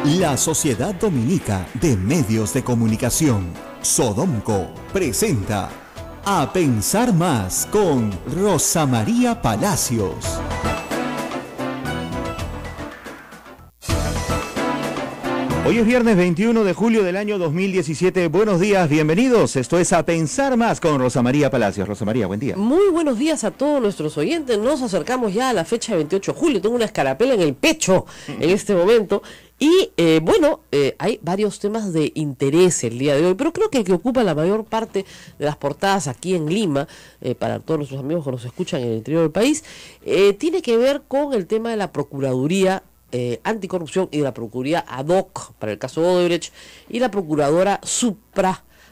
La Sociedad Dominica de Medios de Comunicación, Sodomco, presenta A Pensar Más con Rosa María Palacios. Hoy es viernes 21 de julio del año 2017. Buenos días, bienvenidos. Esto es A Pensar Más con Rosa María Palacios. Rosa María, buen día. Muy buenos días a todos nuestros oyentes. Nos acercamos ya a la fecha de 28 de julio. Tengo una escarapela en el pecho en este momento. Y hay varios temas de interés el día de hoy, pero creo que el que ocupa la mayor parte de las portadas aquí en Lima, para todos nuestros amigos que nos escuchan en el interior del país, tiene que ver con el tema de la Procuraduría Anticorrupción y de la Procuraduría ad hoc para el caso Odebrecht y la Procuradora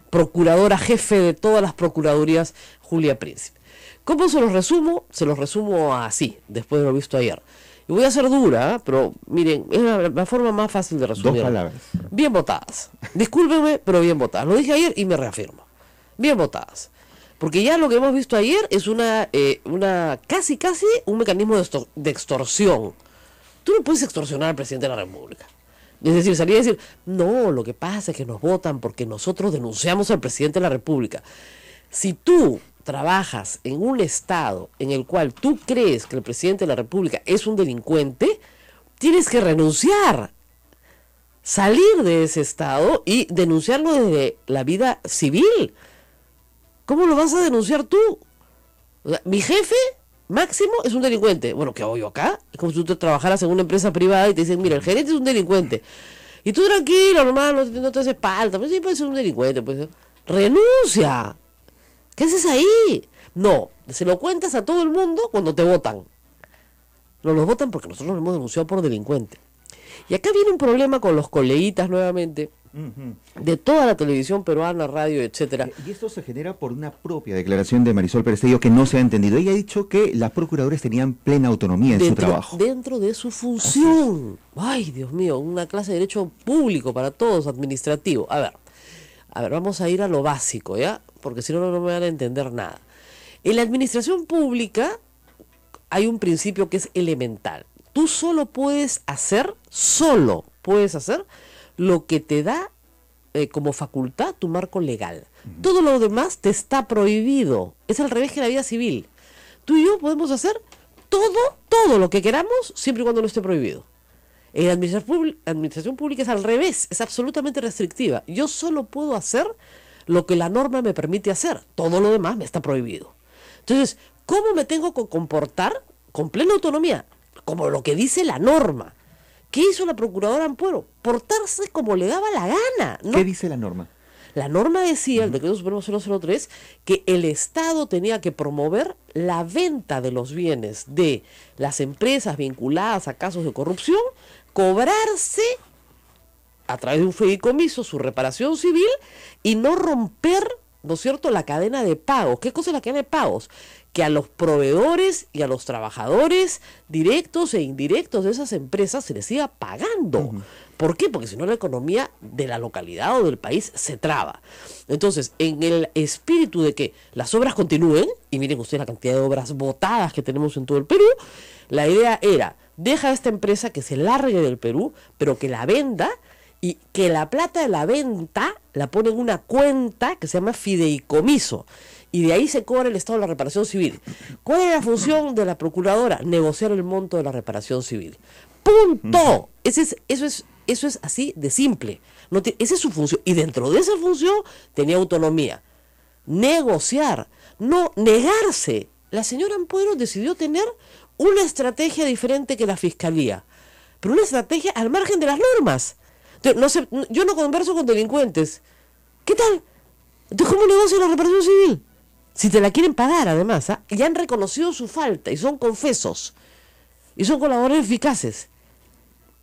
Procuradora jefe de todas las Procuradurías, Julia Príncipe. ¿Cómo se los resumo? Se los resumo así, después de lo visto ayer. Y voy a ser dura, pero miren, es la forma más fácil de resumir. Dos palabras. Bien votadas. Discúlpenme, pero bien votadas. Lo dije ayer y me reafirmo. Bien votadas. Porque ya lo que hemos visto ayer es una casi un mecanismo de extorsión. Tú no puedes extorsionar al presidente de la República. Es decir, salir a decir, no, lo que pasa es que nos votan porque nosotros denunciamos al presidente de la República. Si tú trabajas en un estado en el cual tú crees que el presidente de la República es un delincuente, tienes que renunciar, salir de ese estado y denunciarlo desde la vida civil. ¿Cómo lo vas a denunciar tú? O sea, mi jefe máximo es un delincuente. Bueno, ¿qué hago yo acá? Es como si tú trabajaras en una empresa privada y te dicen, mira, el gerente es un delincuente. Y tú tranquilo, normal, no te hace falta. Pues sí, puede ser un delincuente. Pues. Renuncia. ¿Qué haces ahí? No, se lo cuentas a todo el mundo cuando te votan. No los votan porque nosotros los hemos denunciado por delincuente. Y acá viene un problema con los coleguitas nuevamente, de toda la televisión peruana, radio, etcétera. Y esto se genera por una propia declaración de Marisol Perestello que no se ha entendido. Ella ha dicho que las procuradoras tenían plena autonomía en su trabajo. Dentro de su función. Ay, Dios mío, una clase de derecho público para todos, administrativo. A ver, vamos a ir a lo básico, ¿ya? Porque si no, no me van a entender nada. En la administración pública hay un principio que es elemental. Tú solo puedes hacer lo que te da como facultad tu marco legal. Todo lo demás te está prohibido. Es al revés que la vida civil. Tú y yo podemos hacer todo lo que queramos siempre y cuando no esté prohibido. En la administración pública es al revés, es absolutamente restrictiva. Yo solo puedo hacer lo que la norma me permite hacer. Todo lo demás me está prohibido. Entonces, ¿cómo me tengo que comportar con plena autonomía? Como lo que dice la norma. ¿Qué hizo la Procuradora Ampuero? Portarse como le daba la gana. ¿No? ¿Qué dice la norma? La norma decía, el Decreto Supremo 003, que el Estado tenía que promover la venta de los bienes de las empresas vinculadas a casos de corrupción, cobrarse a través de un fideicomiso su reparación civil y no romper, ¿no es cierto?, la cadena de pagos. ¿Qué cosa es la cadena de pagos? Que a los proveedores y a los trabajadores directos e indirectos de esas empresas se les siga pagando. ¿Por qué? Porque si no la economía de la localidad o del país se traba. Entonces, en el espíritu de que las obras continúen, y miren ustedes la cantidad de obras botadas que tenemos en todo el Perú, la idea era, deja a esta empresa que se largue del Perú, pero que la venda, y que la plata de la venta la pone en una cuenta que se llama fideicomiso. Y de ahí se cobra el Estado de la reparación civil. ¿Cuál es la función de la Procuradora? Negociar el monto de la reparación civil. ¡Punto! Eso es así de simple. Esa es su función. Y dentro de esa función tenía autonomía. Negociar, no negarse. La señora Ampuero decidió tener una estrategia diferente que la Fiscalía. Pero una estrategia al margen de las normas. Entonces, yo no converso con delincuentes. ¿Qué tal? Entonces, ¿cómo negocia la reparación civil? Si te la quieren pagar, además, ya han reconocido su falta y son confesos. Y son colaboradores eficaces.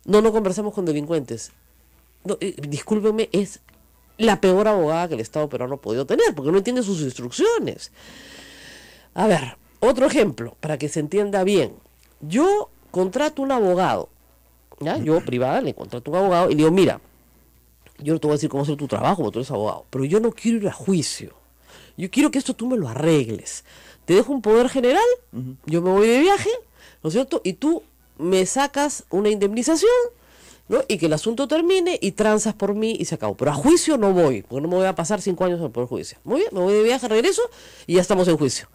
No conversamos con delincuentes. No, discúlpenme, es la peor abogada que el Estado peruano ha podido tener, porque no entiende sus instrucciones. A ver, otro ejemplo, para que se entienda bien. Yo contrato un abogado. ¿Ya? Yo, privada, le contrato un abogado y le digo, mira, yo no te voy a decir cómo hacer tu trabajo, porque tú eres abogado, pero yo no quiero ir a juicio. Yo quiero que esto tú me lo arregles. Te dejo un poder general, yo me voy de viaje, ¿no es cierto? Y tú me sacas una indemnización ¿no? Y que el asunto termine y transas por mí y se acabó. Pero a juicio no voy, porque no me voy a pasar 5 años por juicio. Muy bien, me voy de viaje, regreso y ya estamos en juicio.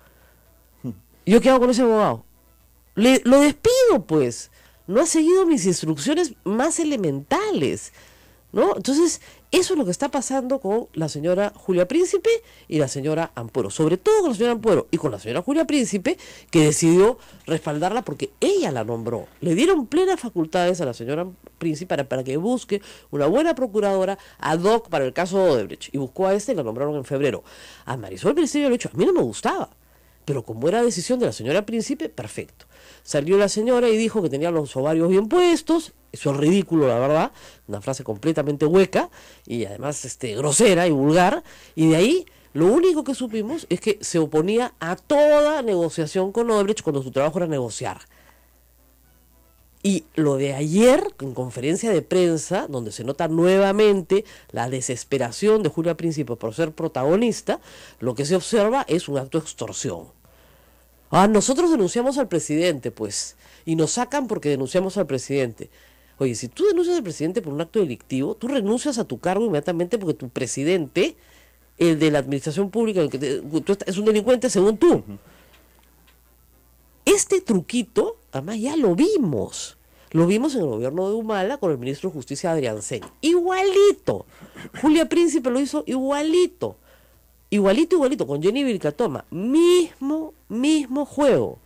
¿Y yo qué hago con ese abogado? Lo despido, pues. No ha seguido mis instrucciones más elementales, ¿no? Entonces, eso es lo que está pasando con la señora Julia Príncipe y la señora Ampuero. Sobre todo con la señora Ampuero y con la señora Julia Príncipe, que decidió respaldarla porque ella la nombró. Le dieron plenas facultades a la señora Príncipe para que busque una buena procuradora ad hoc para el caso Odebrecht. Y buscó a y la nombraron en febrero. A Marisol Briceño lo hecho. A mí no me gustaba. Pero como era decisión de la señora Príncipe, perfecto. Salió la señora y dijo que tenía los ovarios bien puestos. Eso es ridículo, la verdad. Una frase completamente hueca y además grosera y vulgar. Y de ahí, lo único que supimos es que se oponía a toda negociación con Odebrecht cuando su trabajo era negociar. Y lo de ayer, en conferencia de prensa, donde se nota nuevamente la desesperación de Julia Príncipe por ser protagonista, lo que se observa es un acto de extorsión. Nosotros denunciamos al presidente, pues, y nos sacan porque denunciamos al presidente. Oye, si tú denuncias al presidente por un acto delictivo, tú renuncias a tu cargo inmediatamente porque tu presidente, el de la administración pública, es un delincuente según tú. Este truquito, además ya lo vimos. Lo vimos en el gobierno de Humala con el ministro de Justicia Adrián Sen. Igualito. Julia Príncipe lo hizo igualito. Igualito, con Jenny Vilcatoma. Mismo juego.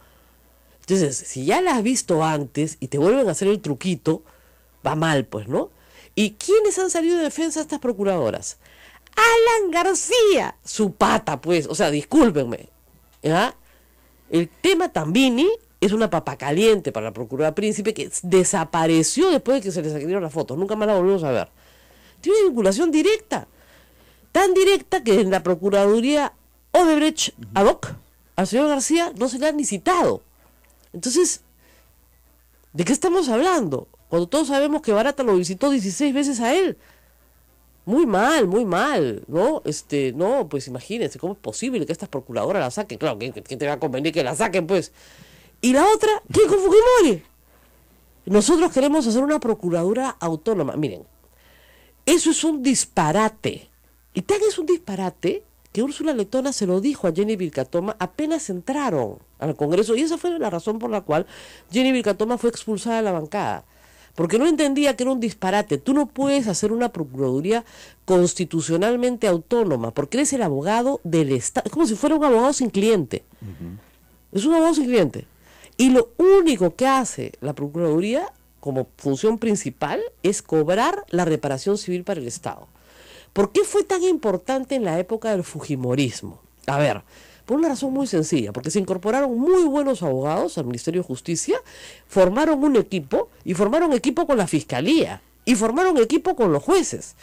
Entonces, si ya la has visto antes y te vuelven a hacer el truquito, va mal, pues, ¿no? ¿Y quiénes han salido de defensa de estas procuradoras? Alan García, su pata, pues. O sea, discúlpenme. ¿Ya? El tema Tambini es una papa caliente para la procuradora Príncipe que desapareció después de que se le sacaron las fotos. Nunca más la volvimos a ver. Tiene una vinculación directa. Tan directa que en la Procuraduría Odebrecht ad hoc al señor García no se le ha ni citado. Entonces, ¿de qué estamos hablando? Cuando todos sabemos que Barata lo visitó 16 veces a él. Muy mal, ¿no? No, pues imagínense, ¿cómo es posible que estas procuradoras la saquen? Claro, ¿quién te va a convenir que la saquen, pues? Y la otra, ¿quién con Fujimori? Nosotros queremos hacer una procuraduría autónoma. Miren, eso es un disparate. Y tan es un disparate que Úrsula Letona se lo dijo a Jenny Vilcatoma apenas entraron al Congreso. Y esa fue la razón por la cual Jenny Vilcatoma fue expulsada de la bancada. Porque no entendía que era un disparate. Tú no puedes hacer una procuraduría constitucionalmente autónoma, porque eres el abogado del Estado. Es como si fuera un abogado sin cliente. Es un abogado sin cliente. Y lo único que hace la procuraduría, como función principal, es cobrar la reparación civil para el Estado. ¿Por qué fue tan importante en la época del fujimorismo? A ver, por una razón muy sencilla, porque se incorporaron muy buenos abogados al Ministerio de Justicia, formaron un equipo, y formaron equipo con la Fiscalía, y formaron equipo con los jueces.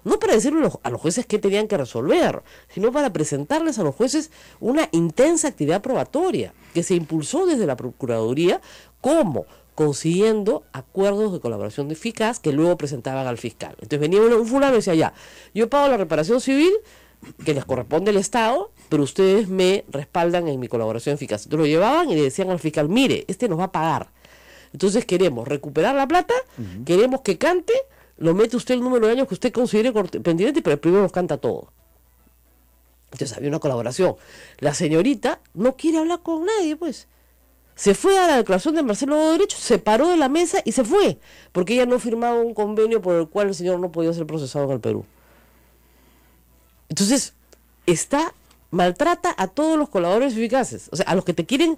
No para decirle a los jueces qué tenían que resolver, sino para presentarles a los jueces una intensa actividad probatoria, que se impulsó desde la Procuraduría como consiguiendo acuerdos de colaboración eficaz que luego presentaban al fiscal. Entonces venía un fulano y decía, ya, yo pago la reparación civil que les corresponde al Estado, pero ustedes me respaldan en mi colaboración eficaz. Entonces lo llevaban y le decían al fiscal, mire, nos va a pagar. Entonces queremos recuperar la plata, queremos que cante, lo mete usted el número de años que usted considere pendiente, pero primero nos canta todo. Entonces había una colaboración. La señorita no quiere hablar con nadie, pues. Se fue a la declaración de Marcelo Odebrecht, se paró de la mesa y se fue, porque ella no firmaba un convenio por el cual el señor no podía ser procesado en el Perú. Entonces, maltrata a todos los colaboradores eficaces. O sea, a los que te quieren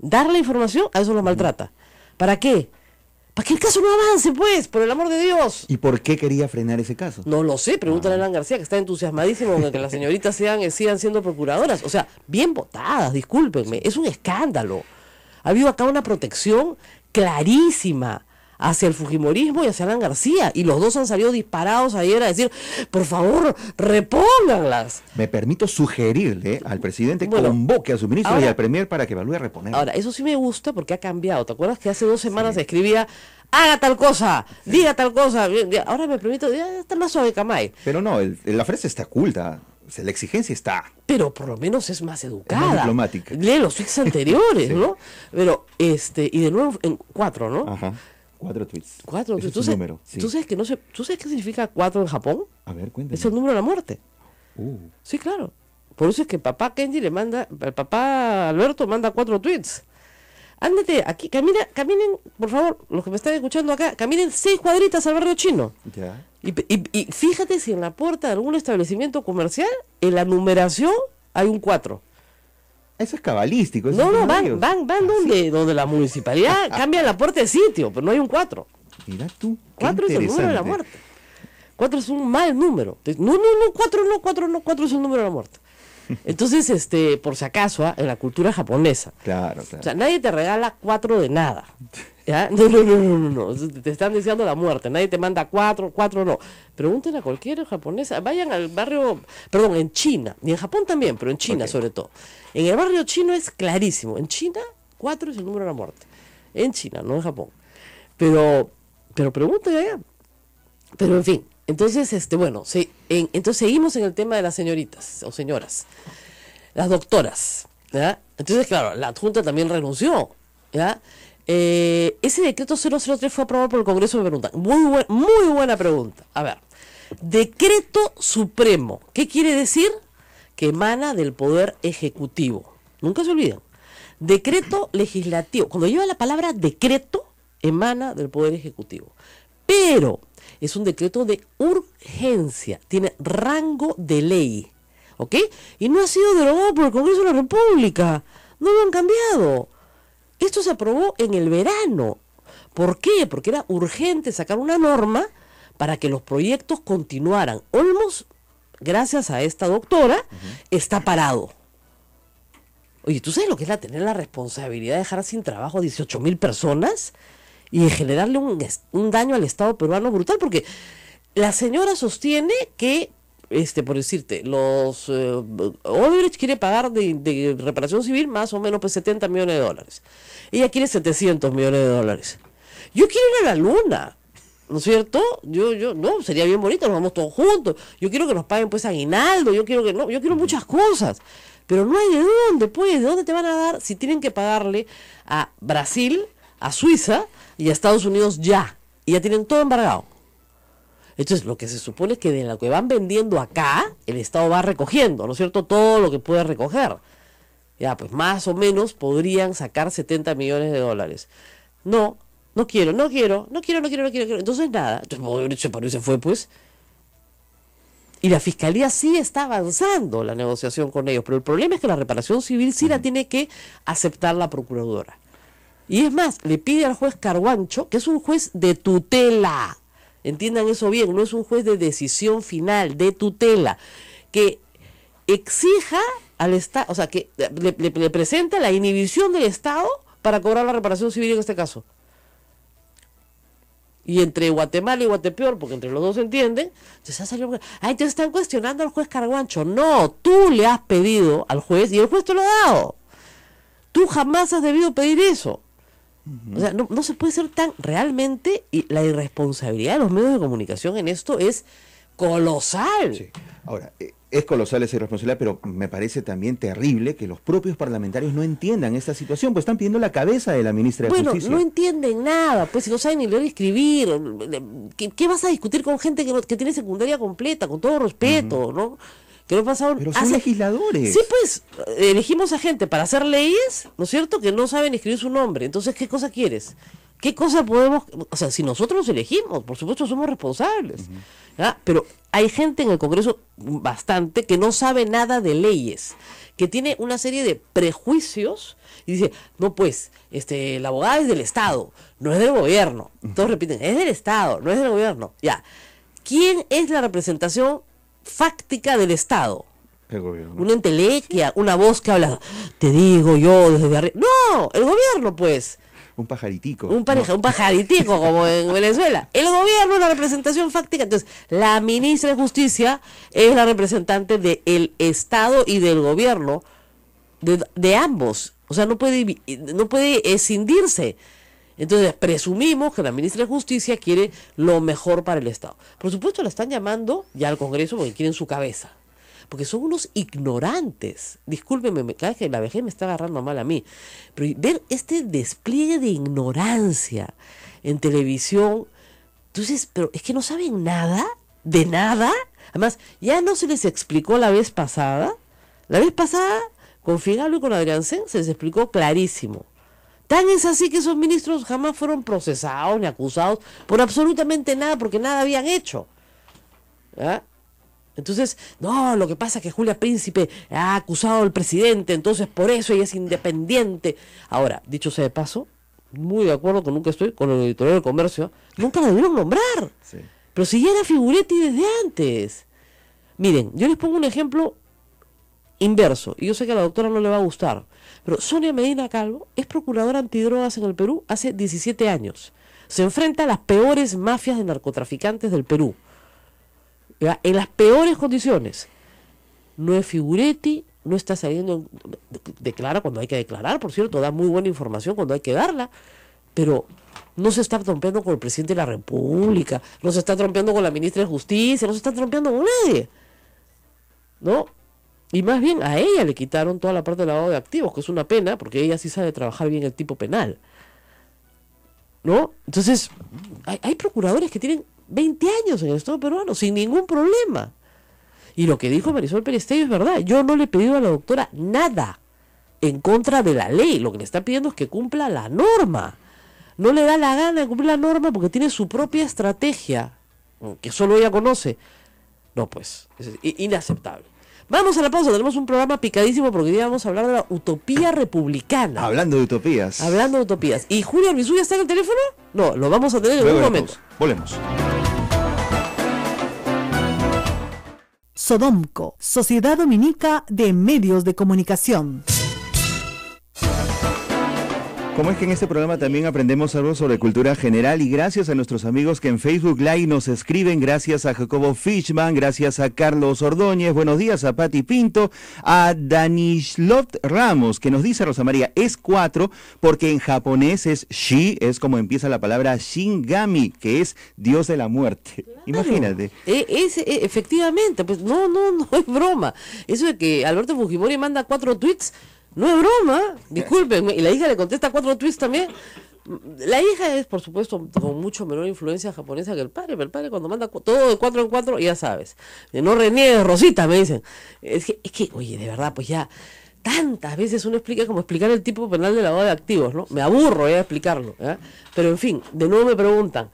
dar la información, a eso los maltrata. ¿Para qué? Para que el caso no avance, pues, por el amor de Dios. ¿Y por qué quería frenar ese caso? No lo sé, pregúntale a Alan García, que está entusiasmadísimo con que las señoritas sigan siendo procuradoras. O sea, bien votadas, discúlpenme, es un escándalo. Ha habido acá una protección clarísima hacia el fujimorismo y hacia Alan García, y los dos han salido disparados ayer a decir, por favor, repónganlas. Me permito sugerirle al presidente que convoque a su ministro y al premier para que evalúe a reponer. Ahora, eso sí me gusta porque ha cambiado. ¿Te acuerdas que hace 2 semanas se escribía, haga tal cosa, diga tal cosa? Ahora me permito, ya está más suave, Camay. Pero no, la frase está oculta. O sea, la exigencia está. Pero por lo menos es más educada. Es más diplomática. Lee los tweets anteriores, sí. ¿no? Pero, y de nuevo en 4, ¿no? Ajá. 4 tweets. 4 Ese tweets. es su número. Sí. ¿Tú sabes que no sé, ¿tú sabes qué significa 4 en Japón? A ver, cuéntame. Es el número de la muerte. Uh, Sí, claro. Por eso es que papá Kenji el papá Alberto manda 4 tweets. Ándate, aquí, caminen, por favor, los que me están escuchando acá, caminen 6 cuadritas al barrio chino. ya. Y fíjate si en la puerta de algún establecimiento comercial, en la numeración, hay un 4. Eso es cabalístico. Eso No, es no, varios. van donde la municipalidad cambia la puerta de sitio, pero no hay un 4. Mira tú. 4 es el número de la muerte. 4 es un mal número. No, 4 es el número de la muerte. Entonces, por si acaso, en la cultura japonesa, Claro, o claro. sea, nadie te regala 4 de nada. ¿Ya? No. Te están deseando la muerte. Nadie te manda 4 no. Pregúntenle a cualquier japonesa. Vayan al barrio, perdón, en China. Y en Japón también, pero en China Ok. sobre todo. En el barrio chino es clarísimo. En China, 4 es el número de la muerte. En China, no en Japón. Pero pregúntenle allá. Pero en fin. Entonces, bueno, entonces seguimos en el tema de las señoritas o señoras. Las doctoras. ¿Ya? Entonces, claro, la Junta también renunció. ¿Ya? Ese decreto 003 fue aprobado por el Congreso, me preguntan. Muy buena pregunta. A ver, decreto supremo. ¿Qué quiere decir? Que emana del Poder Ejecutivo. Nunca se olviden. Decreto legislativo. Cuando lleva la palabra decreto, emana del Poder Ejecutivo. Pero es un decreto de urgencia. Tiene rango de ley. ¿Ok? Y no ha sido derogado por el Congreso de la República. No lo han cambiado. Esto se aprobó en el verano. ¿Por qué? Porque era urgente sacar una norma para que los proyectos continuaran. Olmos, gracias a esta doctora, está parado. Oye, ¿tú sabes lo que es tener la responsabilidad de dejar sin trabajo a 18.000 personas y de generarle un daño al Estado peruano brutal? Porque la señora sostiene que, por decirte, los Odebrecht quiere pagar de reparación civil más o menos pues, $70 millones. Ella quiere $700 millones. Yo quiero ir a la luna, ¿no es cierto? No, sería bien bonito, nos vamos todos juntos. Yo quiero que nos paguen pues aguinaldo, yo quiero muchas cosas. Pero no hay de dónde, pues, ¿de dónde te van a dar si tienen que pagarle a Brasil, a Suiza y a Estados Unidos ya? Y ya tienen todo embargado. Entonces, lo que se supone es que de lo que van vendiendo acá, el Estado va recogiendo, ¿no es cierto? Todo lo que puede recoger. Ya, pues más o menos podrían sacar $70 millones. No quiero. Entonces, nada. Entonces, se paró y se fue, pues. Y la Fiscalía sí está avanzando la negociación con ellos, pero el problema es que la reparación civil sí la tiene que aceptar la Procuradora. Y es más, le pide al juez Carguancho, que es un juez de tutela, entiendan eso bien, no es un juez de decisión final, de tutela, que exija al Estado, o sea, que le presente la inhibición del Estado para cobrar la reparación civil en este caso. Y entre Guatemala y Guatepeor, porque entre los dos se entienden, entonces ha salido, te están cuestionando al juez Carguancho. No, tú le has pedido al juez y el juez te lo ha dado. Tú jamás has debido pedir eso. O sea, no se puede ser tan realmente, y la irresponsabilidad de los medios de comunicación en esto es colosal. Sí. Ahora, es colosal esa irresponsabilidad, pero me parece también terrible que los propios parlamentarios no entiendan esta situación, pues están pidiendo la cabeza de la ministra de Justicia. No entienden nada, pues si no saben ni leer ni escribir, ¿qué vas a discutir con gente que tiene secundaria completa, con todo respeto, ¿no? Que no pasaron, Pero son legisladores. Sí, pues, elegimos a gente para hacer leyes, ¿no es cierto?, que no saben escribir su nombre. Entonces, ¿qué cosa quieres? ¿Qué cosa podemos...? O sea, si nosotros los elegimos, por supuesto somos responsables. ¿Ya? Pero hay gente en el Congreso, bastante, que no sabe nada de leyes, que tiene una serie de prejuicios y dice, no pues, la abogada es del Estado, no es del gobierno. Todos repiten, es del Estado, no es del gobierno. Ya, ¿quién es la representación fáctica del Estado? El gobierno. Una entelequia, una voz que habla, te digo yo desde arriba. No, el gobierno pues. Un pajaritico. Un pajaritico como en Venezuela. El gobierno es la representación fáctica. Entonces, la ministra de Justicia es la representante del Estado y del gobierno, de ambos. O sea, no puede escindirse. Entonces, presumimos que la ministra de Justicia quiere lo mejor para el Estado. Por supuesto, la están llamando ya al Congreso porque quieren su cabeza. Porque son unos ignorantes. Discúlpenme, cada vez que la vejez me está agarrando mal a mí. Pero ver este despliegue de ignorancia en televisión. Entonces, pero es que no saben nada, de nada. Además, ya no se les explicó la vez pasada. La vez pasada, con Figalo y con Adriansen, se les explicó clarísimo. Tan es así que esos ministros jamás fueron procesados ni acusados por absolutamente nada, porque nada habían hecho. ¿Ah? Entonces, no, lo que pasa es que Julia Príncipe ha acusado al presidente, entonces por eso ella es independiente. Ahora, dicho sea de paso, muy de acuerdo con nunca estoy con el editorial del Comercio, nunca la debieron nombrar. Sí. Pero si ya era Figuretti desde antes. Miren, yo les pongo un ejemplo inverso, y yo sé que a la doctora no le va a gustar, pero Sonia Medina Calvo es procuradora antidrogas en el Perú hace 17 años. Se enfrenta a las peores mafias de narcotraficantes del Perú. ¿Ya? En las peores condiciones. No es Figuretti, no está saliendo, declara cuando hay que declarar, por cierto, da muy buena información cuando hay que darla, pero no se está trompeando con el presidente de la República, no se está trompeando con la ministra de Justicia, no se está trompeando con nadie, ¿no? Y más bien a ella le quitaron toda la parte del lavado de activos, que es una pena, porque ella sí sabe trabajar bien el tipo penal, ¿no? Entonces, hay procuradores que tienen 20 años en el Estado peruano, sin ningún problema. Y lo que dijo Marisol Perestello es verdad. Yo no le he pedido a la doctora nada en contra de la ley. Lo que le está pidiendo es que cumpla la norma. No le da la gana de cumplir la norma porque tiene su propia estrategia, que solo ella conoce. No, pues, es inaceptable. Vamos a la pausa, tenemos un programa picadísimo porque hoy vamos a hablar de la utopía republicana. Hablando de utopías. Hablando de utopías. ¿Y Julia Arbizu ya está en el teléfono? No, lo vamos a tener en un momento. Volvemos. Sodomco, Sociedad Dominica de Medios de Comunicación. Como es que en este programa también aprendemos algo sobre cultura general y gracias a nuestros amigos que en Facebook Live nos escriben, gracias a Jacobo Fishman, gracias a Carlos Ordóñez, buenos días a Pati Pinto, a Danishlot Ramos, que nos dice Rosa María, es 4 porque en japonés es shi, es como empieza la palabra Shingami, que es Dios de la muerte. Claro. Imagínate. Efectivamente, pues no es broma. Eso de que Alberto Fujimori manda 4 tweets, no es broma, discúlpenme, y la hija le contesta 4 tweets también. La hija es, por supuesto, con mucho menor influencia japonesa que el padre, pero el padre cuando manda todo de 4 en 4, ya sabes, no reniegues, Rosita, me dicen. Es que, oye, de verdad, pues ya, tantas veces uno explica como explicar el tipo penal de lavado de activos, ¿no? Me aburro ya explicarlo, ¿eh? Pero en fin, de nuevo me preguntan,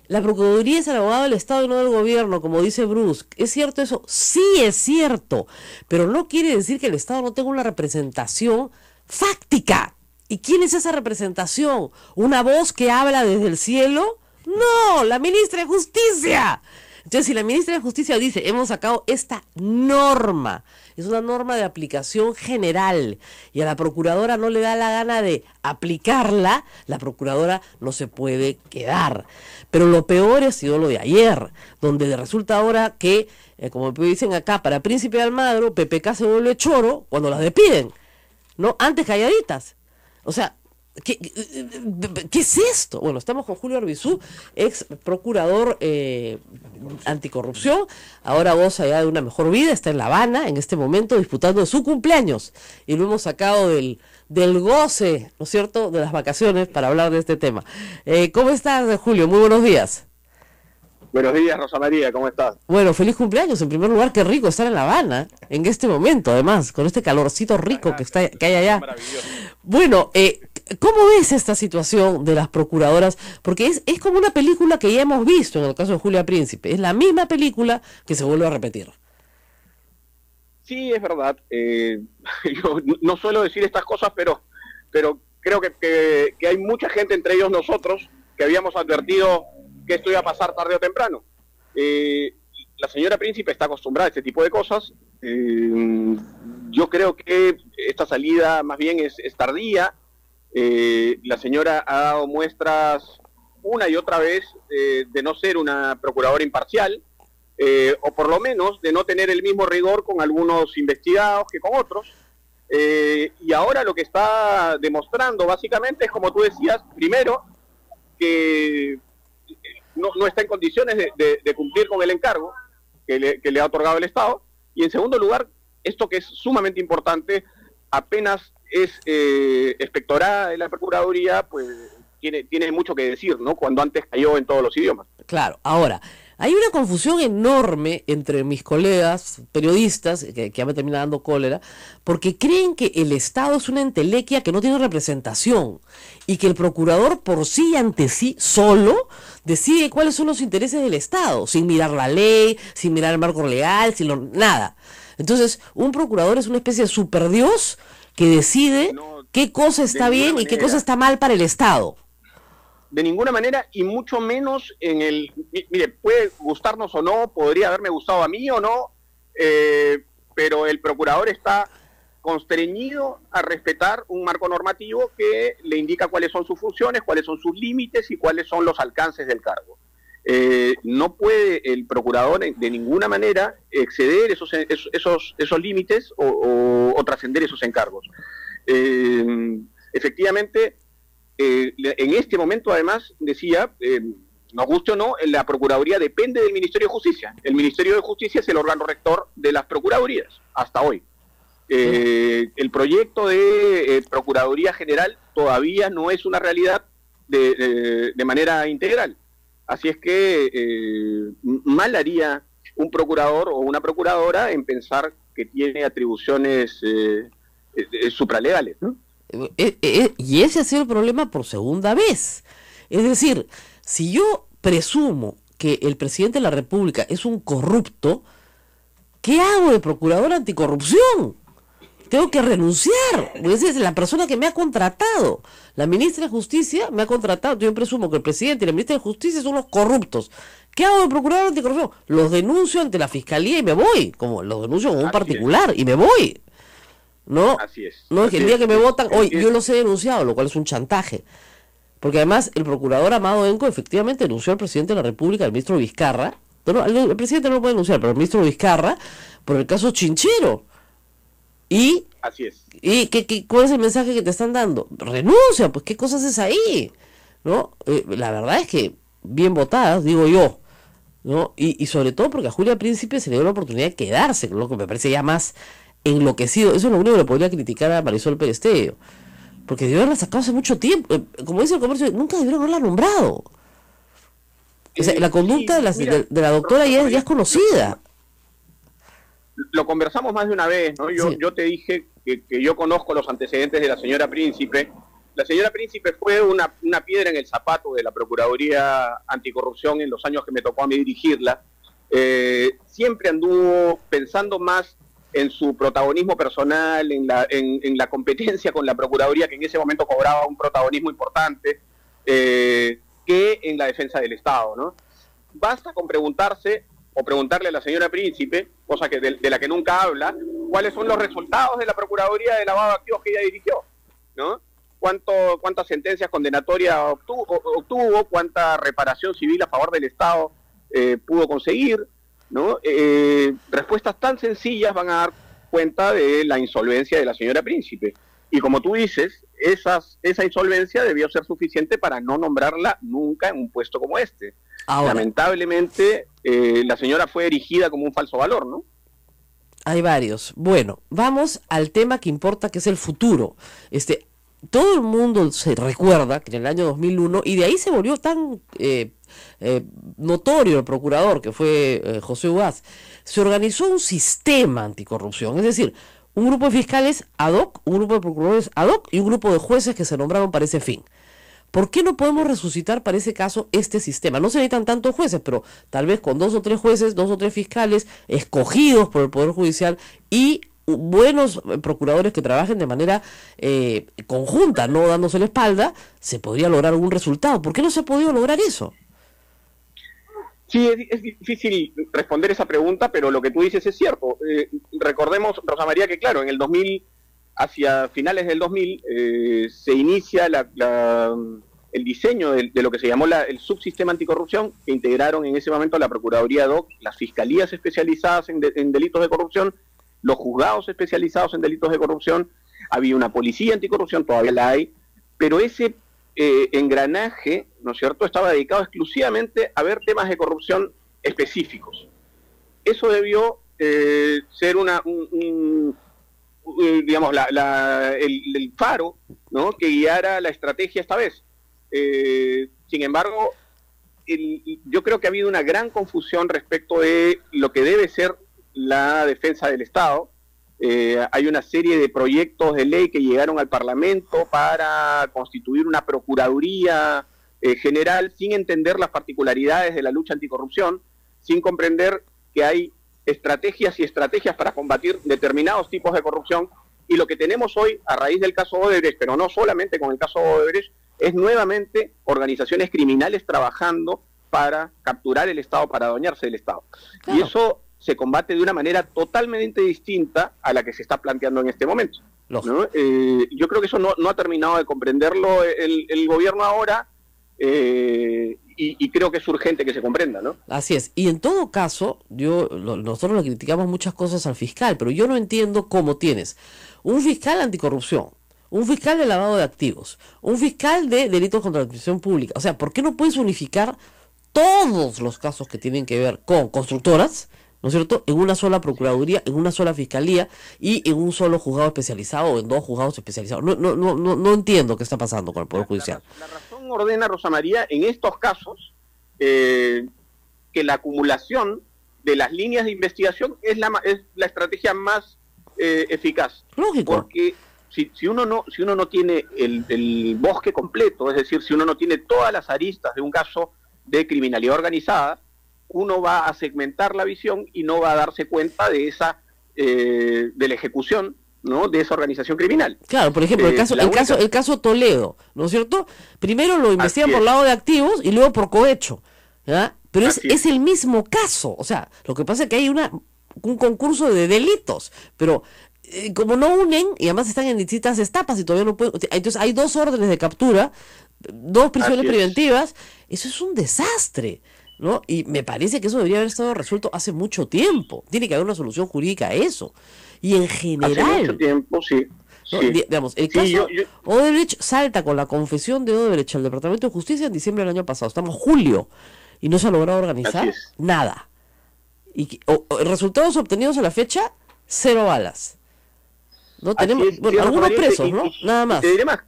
la Procuraduría es el abogado del Estado y no del gobierno, como dice Bruce. ¿Es cierto eso? Sí es cierto, pero no quiere decir que el Estado no tenga una representación fáctica. ¿Y quién es esa representación? ¿Una voz que habla desde el cielo? No, la ministra de Justicia. Entonces, si la ministra de Justicia dice, hemos sacado esta norma, es una norma de aplicación general, y a la procuradora no le da la gana de aplicarla, la procuradora no se puede quedar. Pero lo peor ha sido lo de ayer, donde resulta ahora que, como dicen acá, para Príncipe de Almagro, PPK se vuelve choro cuando las despiden, ¿no? Antes calladitas. O sea, ¿qué es esto? Bueno, estamos con Julio Arbizu, ex procurador anticorrupción, ahora goza ya de una mejor vida, está en La Habana en este momento disputando su cumpleaños y lo hemos sacado del goce, ¿no es cierto?, de las vacaciones para hablar de este tema. ¿Cómo estás, Julio? Muy buenos días. Buenos días, Rosa María, ¿cómo estás? Bueno, feliz cumpleaños. En primer lugar, qué rico estar en La Habana en este momento, además, con este calorcito rico que hay allá. Bueno, ¿cómo ves esta situación de las procuradoras? Porque es como una película que ya hemos visto en el caso de Julia Príncipe. Es la misma película que se vuelve a repetir. Sí, es verdad. Yo no suelo decir estas cosas, pero creo que hay mucha gente, entre ellos nosotros, que habíamos advertido que esto iba a pasar tarde o temprano. La señora Príncipe está acostumbrada a este tipo de cosas. Yo creo que esta salida más bien es tardía. La señora ha dado muestras una y otra vez de no ser una procuradora imparcial, o por lo menos de no tener el mismo rigor con algunos investigados que con otros. Y ahora lo que está demostrando básicamente es, como tú decías, primero, que no está en condiciones de cumplir con el encargo que le ha otorgado el Estado, y en segundo lugar, esto que es sumamente importante, apenas es expectorada de la Procuraduría, pues tiene mucho que decir, ¿no? Cuando antes cayó en todos los idiomas. Claro, ahora, hay una confusión enorme entre mis colegas periodistas, que ya me termina dando cólera, porque creen que el Estado es una entelequia que no tiene representación y que el procurador por sí y ante sí solo decide cuáles son los intereses del Estado, sin mirar la ley, sin mirar el marco legal, nada. Entonces, un procurador es una especie de superdios que decide qué cosa está bien y qué cosa está mal para el Estado. De ninguna manera, y mucho menos en el... Mire, puede gustarnos o no, podría haberme gustado a mí o no, pero el procurador está constreñido a respetar un marco normativo que le indica cuáles son sus funciones, cuáles son sus límites y cuáles son los alcances del cargo. No puede el procurador de ninguna manera exceder esos límites o trascender esos encargos. Efectivamente, en este momento, además, decía, nos guste o no, la Procuraduría depende del Ministerio de Justicia. El Ministerio de Justicia es el órgano rector de las Procuradurías, hasta hoy. El proyecto de Procuraduría General todavía no es una realidad de manera integral. Así es que mal haría un procurador o una procuradora en pensar que tiene atribuciones supralegales, ¿no? Y ese ha sido el problema por segunda vez. Es decir, si yo presumo que el presidente de la República es un corrupto, ¿qué hago de procurador anticorrupción? Tengo que renunciar. Esa es la persona que me ha contratado. La ministra de Justicia me ha contratado. Yo presumo que el presidente y la ministra de Justicia son los corruptos. ¿Qué hago de procurador anticorrupción? Los denuncio ante la fiscalía y me voy. Como los denuncio como un particular y me voy. No, así es. No, es que el día que me votan, hoy yo los he denunciado, lo cual es un chantaje. Porque además el procurador Amado Enco efectivamente denunció al presidente de la República, al ministro Vizcarra. No, el presidente no lo puede denunciar, pero el ministro Vizcarra, por el caso Chinchero. Y, así es. ¿Y cuál es el mensaje que te están dando? Renuncia, pues qué cosas es ahí, ¿no? La verdad es que bien votadas, digo yo, ¿no? Y sobre todo porque a Julia Príncipe se le dio la oportunidad de quedarse, lo que me parece ya más enloquecido. Eso es lo único que le podría criticar a Marisol Perestello, porque debió haberla sacado hace mucho tiempo. Como dice el comercio, nunca debieron haberla nombrado. O sea, la conducta de la doctora ya es conocida. Lo conversamos más de una vez, ¿no? Yo te dije que yo conozco los antecedentes de la señora Príncipe. La señora Príncipe fue una piedra en el zapato de la Procuraduría Anticorrupción en los años que me tocó a mí dirigirla. Siempre anduvo pensando más en su protagonismo personal, en la competencia con la Procuraduría, que en ese momento cobraba un protagonismo importante, que en la defensa del Estado, ¿no? Basta con preguntarse o preguntarle a la señora Príncipe, cosa que de la que nunca habla, cuáles son los resultados de la Procuraduría de lavado de activos que ella dirigió, ¿no? Cuántas sentencias condenatorias obtuvo, cuánta reparación civil a favor del Estado pudo conseguir, ¿no? Respuestas tan sencillas van a dar cuenta de la insolvencia de la señora Príncipe. Y como tú dices, esa insolvencia debió ser suficiente para no nombrarla nunca en un puesto como este. Ahora, lamentablemente, la señora fue erigida como un falso valor, ¿no? Hay varios. Bueno, vamos al tema que importa, que es el futuro. Todo el mundo se recuerda que en el año 2001, y de ahí se volvió tan notorio el procurador, que fue José Ugaz, se organizó un sistema anticorrupción, es decir, un grupo de fiscales ad hoc, un grupo de procuradores ad hoc y un grupo de jueces que se nombraron para ese fin. ¿Por qué no podemos resucitar para ese caso este sistema? No se necesitan tantos jueces, pero tal vez con 2 o 3 jueces, 2 o 3 fiscales escogidos por el Poder Judicial y buenos procuradores que trabajen de manera conjunta, no dándose la espalda, se podría lograr algún resultado. ¿Por qué no se ha podido lograr eso? Sí, es difícil responder esa pregunta, pero lo que tú dices es cierto. Recordemos, Rosa María, que claro, en el 2000, hacia finales del 2000, se inicia el diseño de lo que se llamó el subsistema anticorrupción, que integraron en ese momento la Procuraduría ad hoc, las fiscalías especializadas en delitos de corrupción, los juzgados especializados en delitos de corrupción, había una policía anticorrupción, todavía la hay, pero ese engranaje, ¿no es cierto?, estaba dedicado exclusivamente a ver temas de corrupción específicos. Eso debió ser digamos, el faro, ¿no?, que guiara la estrategia esta vez. Sin embargo, yo creo que ha habido una gran confusión respecto de lo que debe ser la defensa del Estado. Hay una serie de proyectos de ley que llegaron al Parlamento para constituir una Procuraduría General sin entender las particularidades de la lucha anticorrupción, sin comprender que hay estrategias y estrategias para combatir determinados tipos de corrupción. Y lo que tenemos hoy, a raíz del caso Odebrecht, pero no solamente con el caso Odebrecht, es nuevamente organizaciones criminales trabajando para capturar el Estado, para adueñarse del Estado. Claro. Y eso se combate de una manera totalmente distinta a la que se está planteando en este momento, ¿no? Yo creo que eso no ha terminado de comprenderlo el gobierno ahora, y creo que es urgente que se comprenda, ¿no? Así es. Y en todo caso, nosotros le criticamos muchas cosas al fiscal, pero yo no entiendo cómo tienes un fiscal anticorrupción, un fiscal de lavado de activos, un fiscal de delitos contra la administración pública. O sea, ¿por qué no puedes unificar todos los casos que tienen que ver con constructoras, ¿no es cierto?, en una sola procuraduría, en una sola fiscalía y en un solo juzgado especializado o en dos juzgados especializados? No entiendo qué está pasando con el Poder Judicial. La razón ordena, Rosa María, en estos casos, que la acumulación de las líneas de investigación es la estrategia más eficaz. Lógico. Porque si uno no tiene el bosque completo, es decir, si uno no tiene todas las aristas de un caso de criminalidad organizada, uno va a segmentar la visión y no va a darse cuenta de la ejecución, ¿no?, de esa organización criminal. Claro, por ejemplo, el caso Toledo, ¿no es cierto? Primero lo investigan por lado de activos y luego por cohecho, ¿ya? Pero es el mismo caso. O sea, lo que pasa es que hay un concurso de delitos, pero como no unen, y además están en distintas etapas y todavía no pueden, entonces hay 2 órdenes de captura, 2 prisiones preventivas. Eso es un desastre, ¿no? Y me parece que eso debería haber estado resuelto hace mucho tiempo. Tiene que haber una solución jurídica a eso. Y en general, hace mucho tiempo, sí. ¿no? Digamos, el caso Odebrecht salta con la confesión de Odebrecht al Departamento de Justicia en diciembre del año pasado. Estamos en julio y no se ha logrado organizar nada. Y resultados obtenidos a la fecha, 0 balas. No tenemos algunos presos, ¿no? Nada más. Te diré más,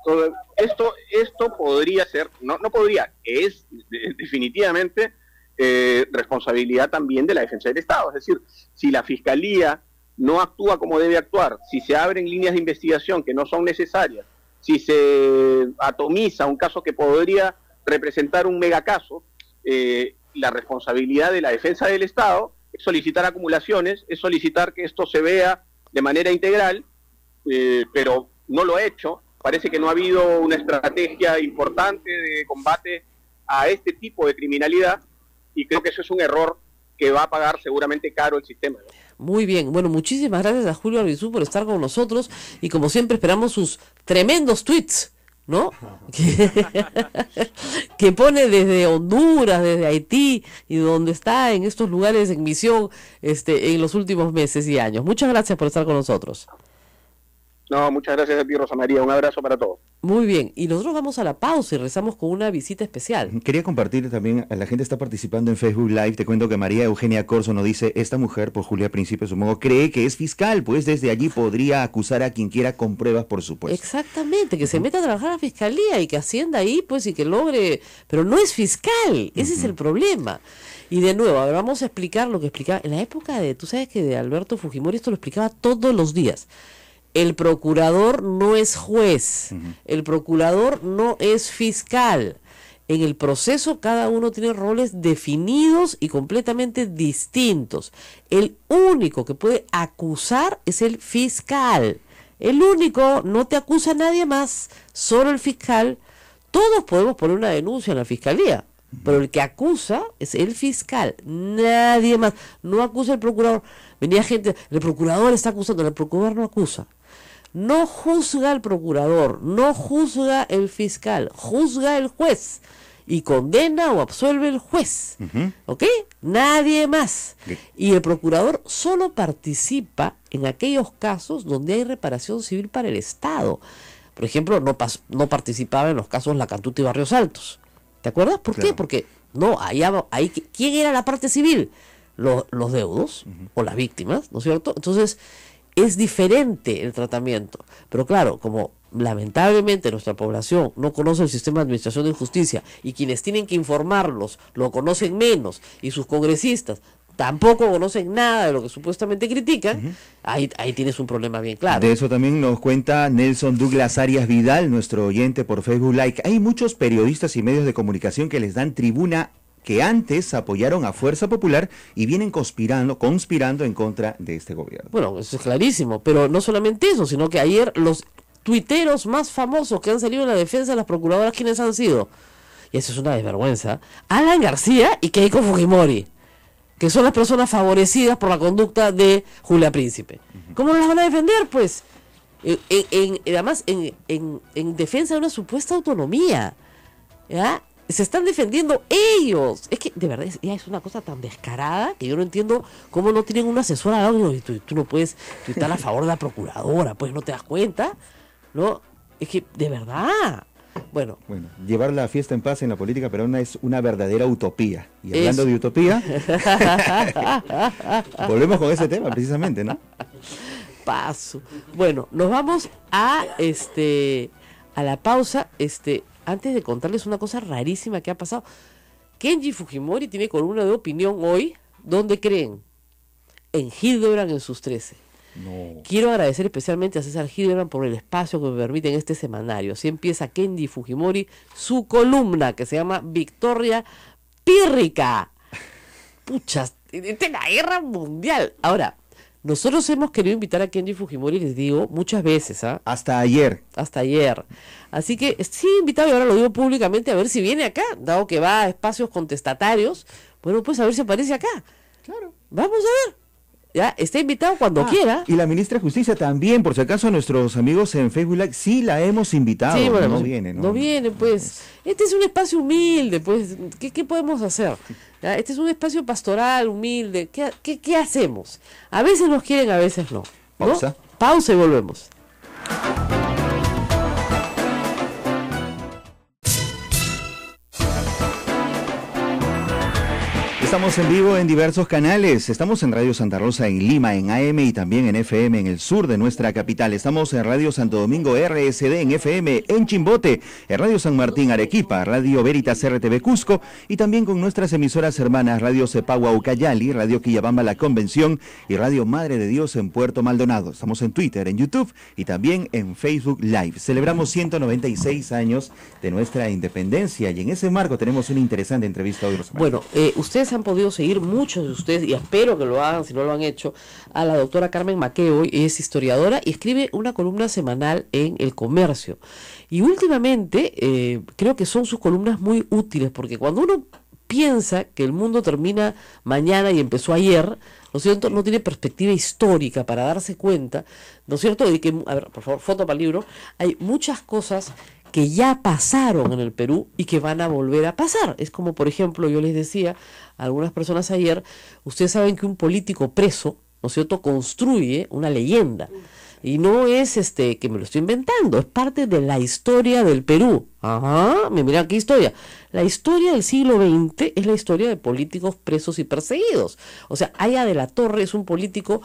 esto podría ser, no podría, es definitivamente responsabilidad también de la defensa del Estado. Es decir, si la Fiscalía no actúa como debe actuar, si se abren líneas de investigación que no son necesarias, si se atomiza un caso que podría representar un megacaso, la responsabilidad de la defensa del Estado es solicitar acumulaciones, es solicitar que esto se vea de manera integral, pero no lo ha hecho. Parece que no ha habido una estrategia importante de combate a este tipo de criminalidad, y creo que eso es un error que va a pagar seguramente caro el sistema, ¿no? Muy bien, bueno, muchísimas gracias a Julio Arbizu por estar con nosotros, y como siempre esperamos sus tremendos tweets, ¿no? Que pone desde Honduras, desde Haití, y donde está en estos lugares en misión en los últimos meses y años. Muchas gracias por estar con nosotros. No, muchas gracias a ti, Rosa María. Un abrazo para todos. Muy bien, y nosotros vamos a la pausa y rezamos con una visita especial. Quería compartir también, la gente está participando en Facebook Live. Te cuento que María Eugenia Corso nos dice: esta mujer, por Julia Príncipe, supongo, cree que es fiscal, pues desde allí podría acusar a quien quiera con pruebas, por supuesto. Exactamente, que se meta a trabajar a la fiscalía y que ascienda ahí, pues, y que logre, pero no es fiscal, ese es el problema. Y de nuevo, a ver, vamos a explicar lo que explicaba en la época tú sabes que de Alberto Fujimori esto lo explicaba todos los días. El procurador no es juez, el procurador no es fiscal. En el proceso cada uno tiene roles definidos y completamente distintos. El único que puede acusar es el fiscal. El único, no te acusa nadie más, solo el fiscal. Todos podemos poner una denuncia en la fiscalía, pero el que acusa es el fiscal, nadie más. No acusa el procurador. Venía gente, el procurador está acusando, el procurador no acusa. No juzga el procurador, no juzga el fiscal, juzga el juez y condena o absuelve el juez, ¿ok? Nadie más. Y el procurador solo participa en aquellos casos donde hay reparación civil para el Estado. Por ejemplo, no participaba en los casos Lacantuta y Barrios Altos. ¿Te acuerdas? ¿Por qué? Porque no, ahí ¿quién era la parte civil? Los deudos o las víctimas, ¿no es cierto? Entonces, es diferente el tratamiento. Pero claro, como lamentablemente nuestra población no conoce el sistema de administración de justicia y quienes tienen que informarlos lo conocen menos y sus congresistas tampoco conocen nada de lo que supuestamente critican, ahí tienes un problema bien claro. De eso también nos cuenta Nelson Douglas Arias Vidal, nuestro oyente por Facebook Like. Hay muchos periodistas y medios de comunicación que les dan tribuna que antes apoyaron a Fuerza Popular y vienen conspirando en contra de este gobierno. Bueno, eso es clarísimo, pero no solamente eso, sino que ayer los tuiteros más famosos que han salido en la defensa de las procuradoras, ¿quiénes han sido? Y eso es una desvergüenza. Alan García y Keiko Fujimori, que son las personas favorecidas por la conducta de Julia Príncipe. ¿Cómo las van a defender, pues? Además, en defensa de una supuesta autonomía, ¿ya? Se están defendiendo ellos. Es que, de verdad, ya es una cosa tan descarada que yo no entiendo cómo no tienen una asesora al lado y tú no puedes tuitar a favor de la procuradora, pues no te das cuenta, ¿no? Es que, de verdad... Bueno, llevar la fiesta en paz en la política peruana es una verdadera utopía. Y hablando de utopía, volvemos con ese tema precisamente, ¿no? Paso. Bueno, nos vamos a la pausa. Antes de contarles una cosa rarísima que ha pasado. Kenji Fujimori tiene columna de opinión hoy. ¿Dónde creen? En Hildebrand en sus 13. No. Quiero agradecer especialmente a César Hildebrand por el espacio que me permite en este semanario. Así empieza Kenji Fujimori su columna que se llama Victoria Pírrica. Puchas, esta es la guerra mundial. Ahora, nosotros hemos querido invitar a Kenji Fujimori, les digo, muchas veces. Hasta ayer. Así que sí, invitado, y ahora lo digo públicamente, a ver si viene acá, dado que va a espacios contestatarios. Bueno, pues a ver si aparece acá. Claro. Vamos a ver. Ya, está invitado cuando quiera. Y la ministra de Justicia también, por si acaso a nuestros amigos en Facebook Live, sí la hemos invitado. Sí, bueno, no viene, ¿no? No viene, pues. Este es un espacio humilde, pues. ¿Qué podemos hacer? ¿Ya? Este es un espacio pastoral, humilde. ¿Qué hacemos? A veces nos quieren, a veces no. Pausa. Pausa y volvemos. Estamos en vivo en diversos canales. Estamos en Radio Santa Rosa en Lima, en AM y también en FM en el sur de nuestra capital. Estamos en Radio Santo Domingo RSD en FM en Chimbote, en Radio San Martín Arequipa, Radio Veritas RTV Cusco y también con nuestras emisoras hermanas Radio Cepagua Ucayali, Radio Quillabamba La Convención y Radio Madre de Dios en Puerto Maldonado. Estamos en Twitter, en YouTube y también en Facebook Live. Celebramos 196 años de nuestra independencia y en ese marco tenemos una interesante entrevista hoy. Bueno, ustedes han podido seguir, muchos de ustedes, y espero que lo hagan si no lo han hecho, a la doctora Carmen Maqueoy. Es historiadora y escribe una columna semanal en El Comercio. Y últimamente creo que son sus columnas muy útiles, porque cuando uno piensa que el mundo termina mañana y empezó ayer, ¿no es cierto? No tiene perspectiva histórica para darse cuenta, ¿no es cierto? De que, a ver, por favor, foto para el libro, hay muchas cosas que ya pasaron en el Perú y que van a volver a pasar. Es como, por ejemplo, yo les decía a algunas personas ayer, ustedes saben que un político preso, ¿no es cierto?, construye una leyenda. Y no es que me lo estoy inventando, es parte de la historia del Perú. Ajá, mira qué historia. La historia del siglo XX es la historia de políticos presos y perseguidos. O sea, Aya de la Torre es un político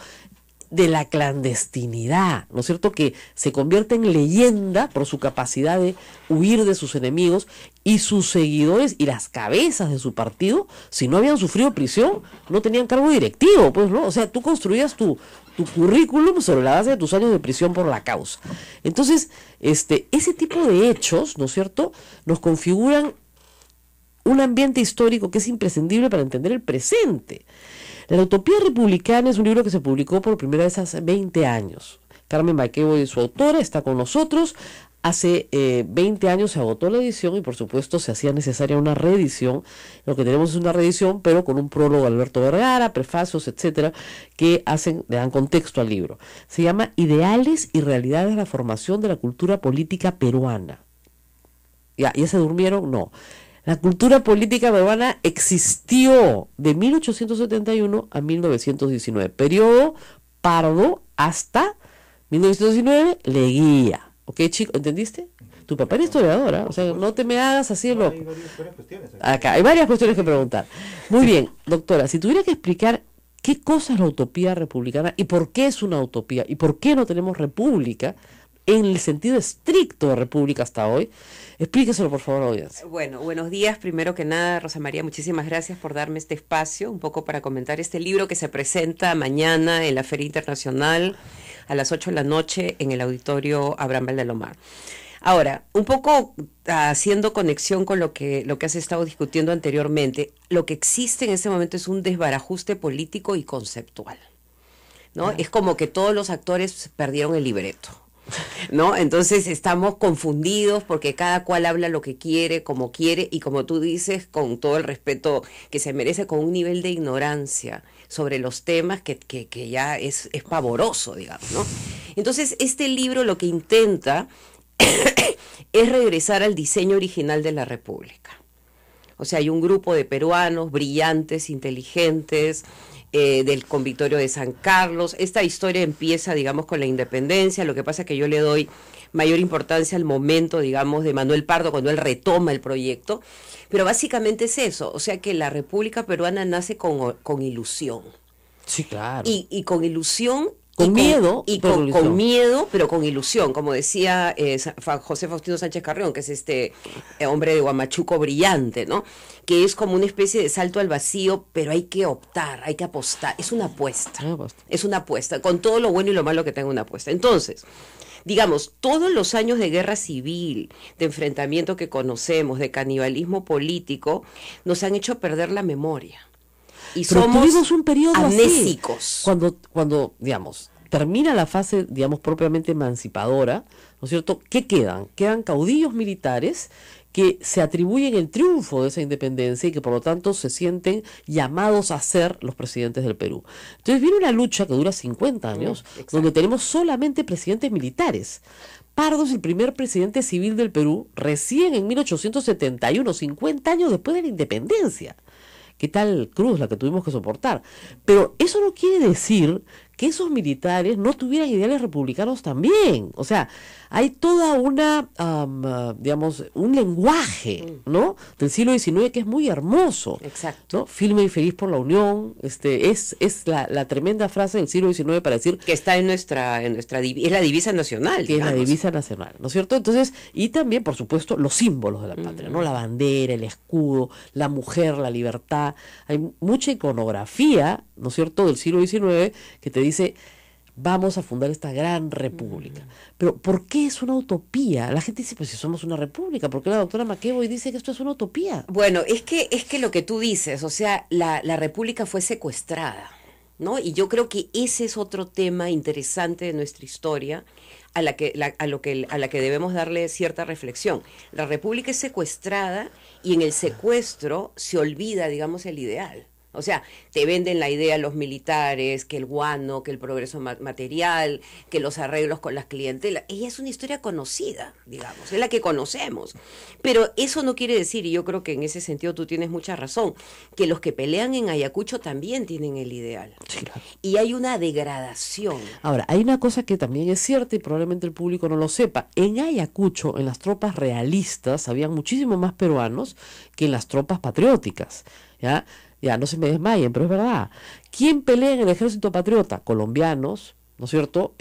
de la clandestinidad, ¿no es cierto?, que se convierte en leyenda por su capacidad de huir de sus enemigos, y sus seguidores y las cabezas de su partido, si no habían sufrido prisión, no tenían cargo directivo, pues, ¿no? O sea, tú construías tu currículum sobre la base de tus años de prisión por la causa. Entonces, ese tipo de hechos, ¿no es cierto?, nos configuran un ambiente histórico que es imprescindible para entender el presente. La Utopía Republicana es un libro que se publicó por primera vez hace 20 años. Carmen Maqueoy, su autora, está con nosotros. Hace 20 años se agotó la edición y por supuesto se hacía necesaria una reedición. Lo que tenemos es una reedición, pero con un prólogo de Alberto Vergara, prefacios, etcétera, que le dan contexto al libro. Se llama Ideales y Realidades de la Formación de la Cultura Política Peruana. ¿Ya se durmieron? No. La cultura política peruana existió de 1871 a 1919, periodo Pardo hasta 1919, Leguía. ¿Ok, chico? ¿Entendiste? Tu papá era historiadora, o sea, no te me hagas así de loco. Acá hay varias cuestiones que preguntar. Muy bien, doctora, si tuviera que explicar ¿Qué cosa es la utopía republicana y por qué es una utopía? ¿Y por qué no tenemos república en el sentido estricto de república hasta hoy? Explíqueselo, por favor, a la audiencia. Bueno, buenos días. Primero que nada, Rosa María, muchísimas gracias por darme este espacio, un poco para comentar este libro que se presenta mañana en la Feria Internacional a las 8 de la noche en el Auditorio Abraham Valdelomar. Ahora, un poco haciendo conexión con lo que has estado discutiendo anteriormente, lo que existe en este momento es un desbarajuste político y conceptual, ¿no? Es como que todos los actores perdieron el libreto, ¿no? Entonces estamos confundidos porque cada cual habla lo que quiere, como quiere, y como tú dices, con todo el respeto que se merece, con un nivel de ignorancia sobre los temas que ya es pavoroso, digamos, ¿no? Entonces, este libro lo que intenta es regresar al diseño original de la República. O sea, hay un grupo de peruanos brillantes, inteligentes, del Convictorio de San Carlos. Esta historia empieza, digamos, con la independencia. Lo que pasa es que yo le doy mayor importancia al momento, digamos, de Manuel Pardo, cuando él retoma el proyecto. Pero básicamente es eso. O sea, que la República Peruana nace con ilusión. Sí, claro. Y con ilusión... Con miedo, con miedo, pero con ilusión, como decía José Faustino Sánchez Carrión, que es este hombre de Huamachuco brillante, ¿no? Que es como una especie de salto al vacío, pero hay que optar, hay que apostar, es una apuesta, con todo lo bueno y lo malo que tenga una apuesta. Entonces, digamos, todos los años de guerra civil, de enfrentamiento que conocemos, de canibalismo político, nos han hecho perder la memoria. Y pero somos tuvimos un periodo amnésicos. Así, cuando, digamos, termina la fase, digamos, propiamente emancipadora, ¿no es cierto? ¿Qué quedan? Quedan caudillos militares que se atribuyen el triunfo de esa independencia y que por lo tanto se sienten llamados a ser los presidentes del Perú. Entonces viene una lucha que dura 50 años, donde tenemos solamente presidentes militares. Pardo es el primer presidente civil del Perú, recién en 1871, 50 años después de la independencia. ¿Qué tal cruz la que tuvimos que soportar? Pero eso no quiere decir que esos militares no tuvieran ideales republicanos también. O sea, hay toda una, digamos, un lenguaje, ¿no? Del siglo XIX que es muy hermoso. Exacto. ¿No? Firme y feliz por la unión. Es la tremenda frase del siglo XIX para decir... Que está en nuestra es la divisa nacional. Que digamos. Es la divisa nacional, ¿no es cierto? Entonces, y también, por supuesto, los símbolos de la patria, ¿no? La bandera, el escudo, la mujer, la libertad. Hay mucha iconografía, ¿no es cierto?, del siglo XIX que te dice, vamos a fundar esta gran república. Pero ¿por qué es una utopía? La gente dice, pues si somos una república, ¿por qué la doctora McEvoy dice que esto es una utopía? Bueno, es que lo que tú dices, o sea, la república fue secuestrada, ¿no? Y yo creo que ese es otro tema interesante de nuestra historia, a la que debemos darle cierta reflexión. La república es secuestrada y en el secuestro se olvida, digamos, el ideal. O sea, te venden la idea los militares, que el guano, que el progreso material, que los arreglos con las clientelas. Ella es una historia conocida, digamos, es la que conocemos. Pero eso no quiere decir, y yo creo que en ese sentido tú tienes mucha razón, que los que pelean en Ayacucho también tienen el ideal. Sí, claro. Y hay una degradación. Ahora, hay una cosa que también es cierta y probablemente el público no lo sepa. En Ayacucho, en las tropas realistas, habían muchísimo más peruanos que en las tropas patrióticas, ¿ya? Ya, no se me desmayen, pero es verdad. ¿Quién pelea en el ejército patriota? Colombianos, ¿no es cierto?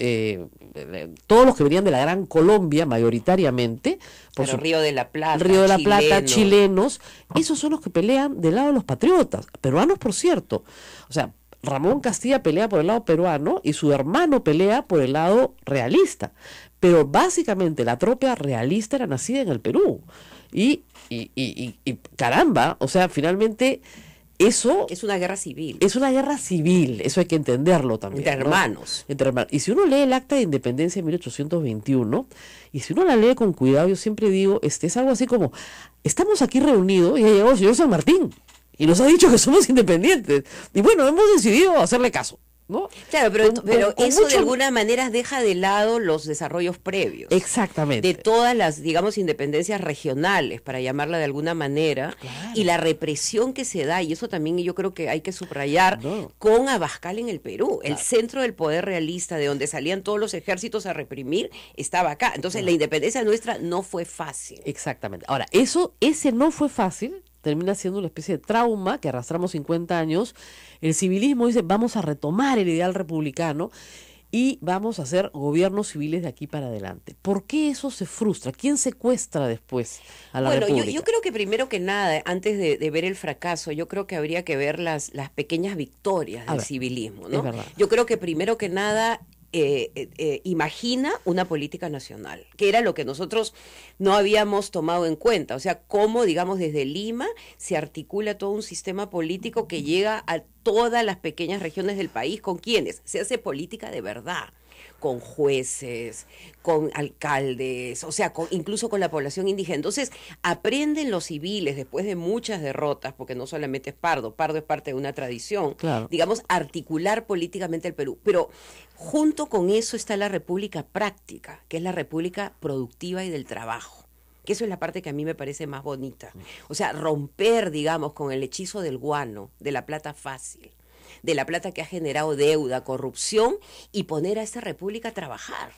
Todos los que venían de la Gran Colombia, mayoritariamente. Por Río de la Plata, el Río de la Plata, chilenos. Esos son los que pelean del lado de los patriotas. Peruanos, por cierto. O sea, Ramón Castilla pelea por el lado peruano y su hermano pelea por el lado realista. Pero básicamente la tropa realista era nacida en el Perú. Y caramba, o sea, finalmente... Eso es una guerra civil. Es una guerra civil, eso hay que entenderlo también. Entre hermanos. Entre hermanos. Y si uno lee el Acta de Independencia de 1821, y si uno la lee con cuidado, yo siempre digo, es algo así como, estamos aquí reunidos y ha llegado el señor San Martín, y nos ha dicho que somos independientes. Y bueno, hemos decidido hacerle caso, ¿no? Claro, pero eso de alguna manera deja de lado los desarrollos previos. Exactamente. De todas las, digamos, independencias regionales, para llamarla de alguna manera, claro. Y la represión que se da, y eso también yo creo que hay que subrayar, con Abascal en el Perú. Claro. El centro del poder realista, de donde salían todos los ejércitos a reprimir, estaba acá. Entonces la independencia nuestra no fue fácil. Exactamente. Ahora, ese no fue fácil, termina siendo una especie de trauma que arrastramos 50 años. El civilismo dice, vamos a retomar el ideal republicano y vamos a hacer gobiernos civiles de aquí para adelante. ¿Por qué eso se frustra? ¿Quién secuestra después a la República? Yo creo que primero que nada, antes de ver el fracaso, yo creo que habría que ver las pequeñas victorias del civilismo, ¿no? Es verdad. Yo creo que primero que nada imagina una política nacional, que era lo que nosotros no habíamos tomado en cuenta. O sea, cómo, digamos, desde Lima se articula todo un sistema político que llega a todas las pequeñas regiones del país. ¿Con quiénes? Se hace política de verdad, con jueces, con alcaldes, o sea, incluso con la población indígena. Entonces, aprenden los civiles, después de muchas derrotas, porque no solamente es Pardo es parte de una tradición, claro, digamos, articular políticamente el Perú. Pero junto con eso está la república práctica, que es la república productiva y del trabajo, que eso es la parte que a mí me parece más bonita. O sea, romper, digamos, con el hechizo del guano, de la plata fácil, de la plata que ha generado deuda, corrupción, y poner a esta república a trabajar.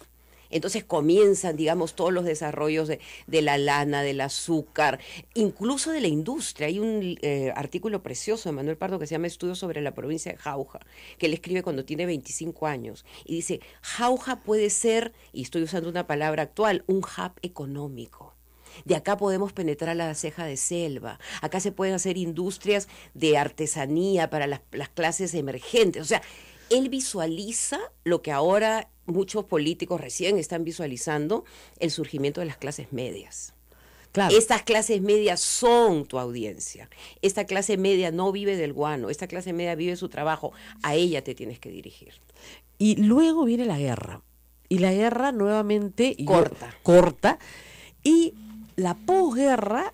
Entonces comienzan, digamos, todos los desarrollos de la lana, del azúcar, incluso de la industria. Hay un artículo precioso de Manuel Pardo que se llama Estudios sobre la provincia de Jauja, que él escribe cuando tiene 25 años. Y dice, Jauja puede ser, y estoy usando una palabra actual, un hub económico. De acá podemos penetrar la ceja de selva. Acá se pueden hacer industrias de artesanía para las clases emergentes. O sea, él visualiza lo que ahora muchos políticos recién están visualizando, el surgimiento de las clases medias. Claro. Estas clases medias son tu audiencia. Esta clase media no vive del guano. Esta clase media vive su trabajo. A ella te tienes que dirigir. Y luego viene la guerra. Y la guerra nuevamente corta. Y la posguerra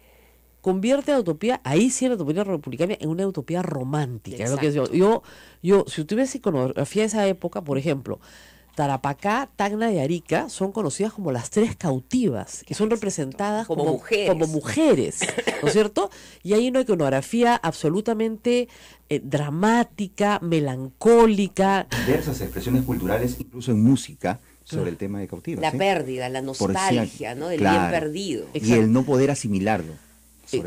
convierte la utopía, ahí sí la utopía republicana, en una utopía romántica. Es lo que yo, si tuviese iconografía de esa época, por ejemplo, Tarapacá, Tacna y Arica son conocidas como las tres cautivas, que son representadas como mujeres, ¿no es cierto? Y hay una iconografía absolutamente dramática, melancólica. Diversas expresiones culturales, incluso en música, sobre el tema de cautivas. La pérdida, la nostalgia, ¿no? Del bien perdido. Y el no poder asimilarlo.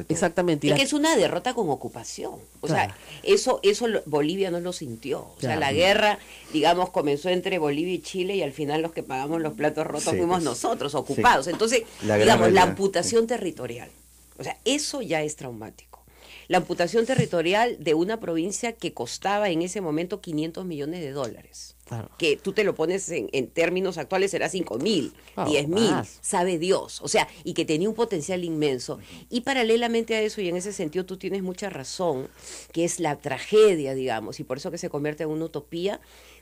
Exactamente. Es que es una derrota con ocupación. O sea, eso Bolivia no lo sintió. O sea, la guerra, digamos, comenzó entre Bolivia y Chile y al final los que pagamos los platos rotos fuimos nosotros, ocupados. Entonces, digamos, la amputación territorial. O sea, eso ya es traumático. La amputación territorial de una provincia que costaba en ese momento $500 millones. Claro. Que tú te lo pones en términos actuales, será 5.000, 10.000, sabe Dios. O sea, y que tenía un potencial inmenso. Y paralelamente a eso, y en ese sentido tú tienes mucha razón, que es la tragedia, digamos, y por eso que se convierte en una utopía.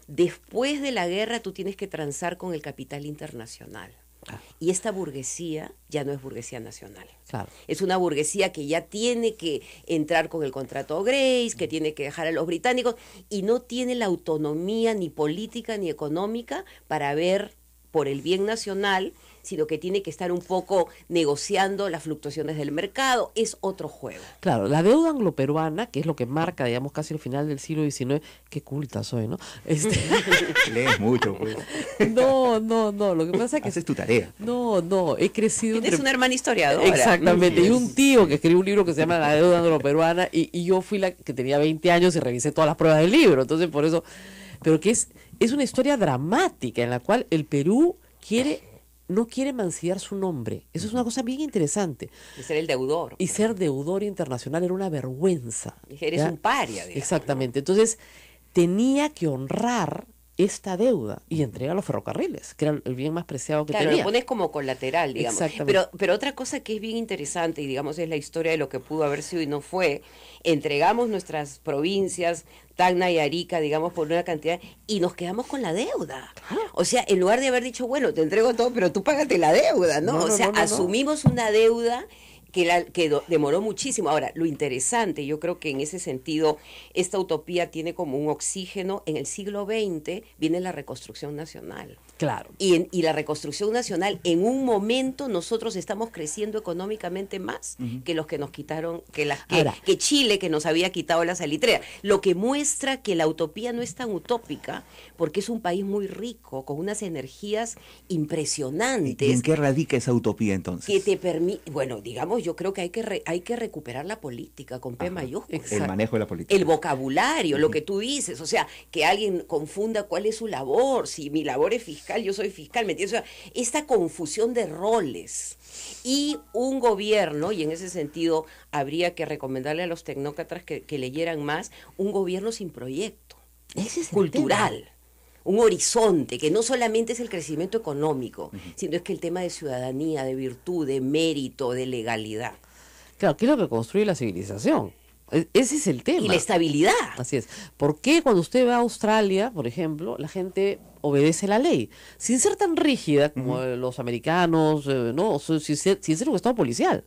Después de la guerra tú tienes que transar con el capital internacional. Y esta burguesía ya no es burguesía nacional. Claro. Es una burguesía que ya tiene que entrar con el contrato Grace, que tiene que dejar a los británicos y no tiene la autonomía ni política ni económica para ver por el bien nacional, sino que tiene que estar un poco negociando las fluctuaciones del mercado. Es otro juego. Claro, la deuda anglo-peruana, que es lo que marca, digamos, casi el final del siglo XIX, qué culta soy, ¿no? Lees mucho, pues. No, lo que pasa es que... Haces tu tarea. No, he crecido... Tienes una hermana historiadora. Exactamente, y un tío que escribió un libro que se llama La deuda anglo-peruana, y yo fui la que tenía 20 años y revisé todas las pruebas del libro, entonces por eso... Pero que es una historia dramática en la cual el Perú no quiere mancillar su nombre. Eso es una cosa bien interesante. Y ser el deudor. Y ser deudor internacional era una vergüenza. Eres un paria, digamos. Exactamente. Entonces, tenía que honrar esta deuda y entregar los ferrocarriles, que era el bien más preciado que tenía. Claro, lo pones como colateral, digamos. Pero otra cosa que es bien interesante, y digamos es la historia de lo que pudo haber sido y no fue, entregamos nuestras provincias, Tacna y Arica, digamos, por una cantidad, y nos quedamos con la deuda. O sea, en lugar de haber dicho, bueno, te entrego todo, pero tú págate la deuda, ¿no? Asumimos una deuda que demoró muchísimo. Ahora, lo interesante, yo creo que en ese sentido, esta utopía tiene como un oxígeno. En el siglo XX viene la reconstrucción nacional. Claro. Y la reconstrucción nacional, en un momento nosotros estamos creciendo económicamente más que los que nos quitaron, que Chile, que nos había quitado la salitrera. Lo que muestra que la utopía no es tan utópica, porque es un país muy rico, con unas energías impresionantes. ¿Y en qué radica esa utopía entonces? Que te permite, bueno, digamos, yo creo que hay que recuperar la política con P mayúscula. El manejo de la política. El vocabulario, lo que tú dices, o sea, que alguien confunda cuál es su labor, si mi labor es fiscal, yo soy fiscal, ¿me entiendes? O sea, esta confusión de roles y un gobierno, y en ese sentido habría que recomendarle a los tecnócratas que leyeran más, un gobierno sin proyecto, cultural. Un horizonte, que no solamente es el crecimiento económico, sino es que el tema de ciudadanía, de virtud, de mérito, de legalidad. Claro, ¿qué es lo que construye la civilización? Ese es el tema. Y la estabilidad. Así es. ¿Por qué cuando usted va a Australia, por ejemplo, la gente obedece la ley? Sin ser tan rígida como los americanos, no, sin ser un estado policial.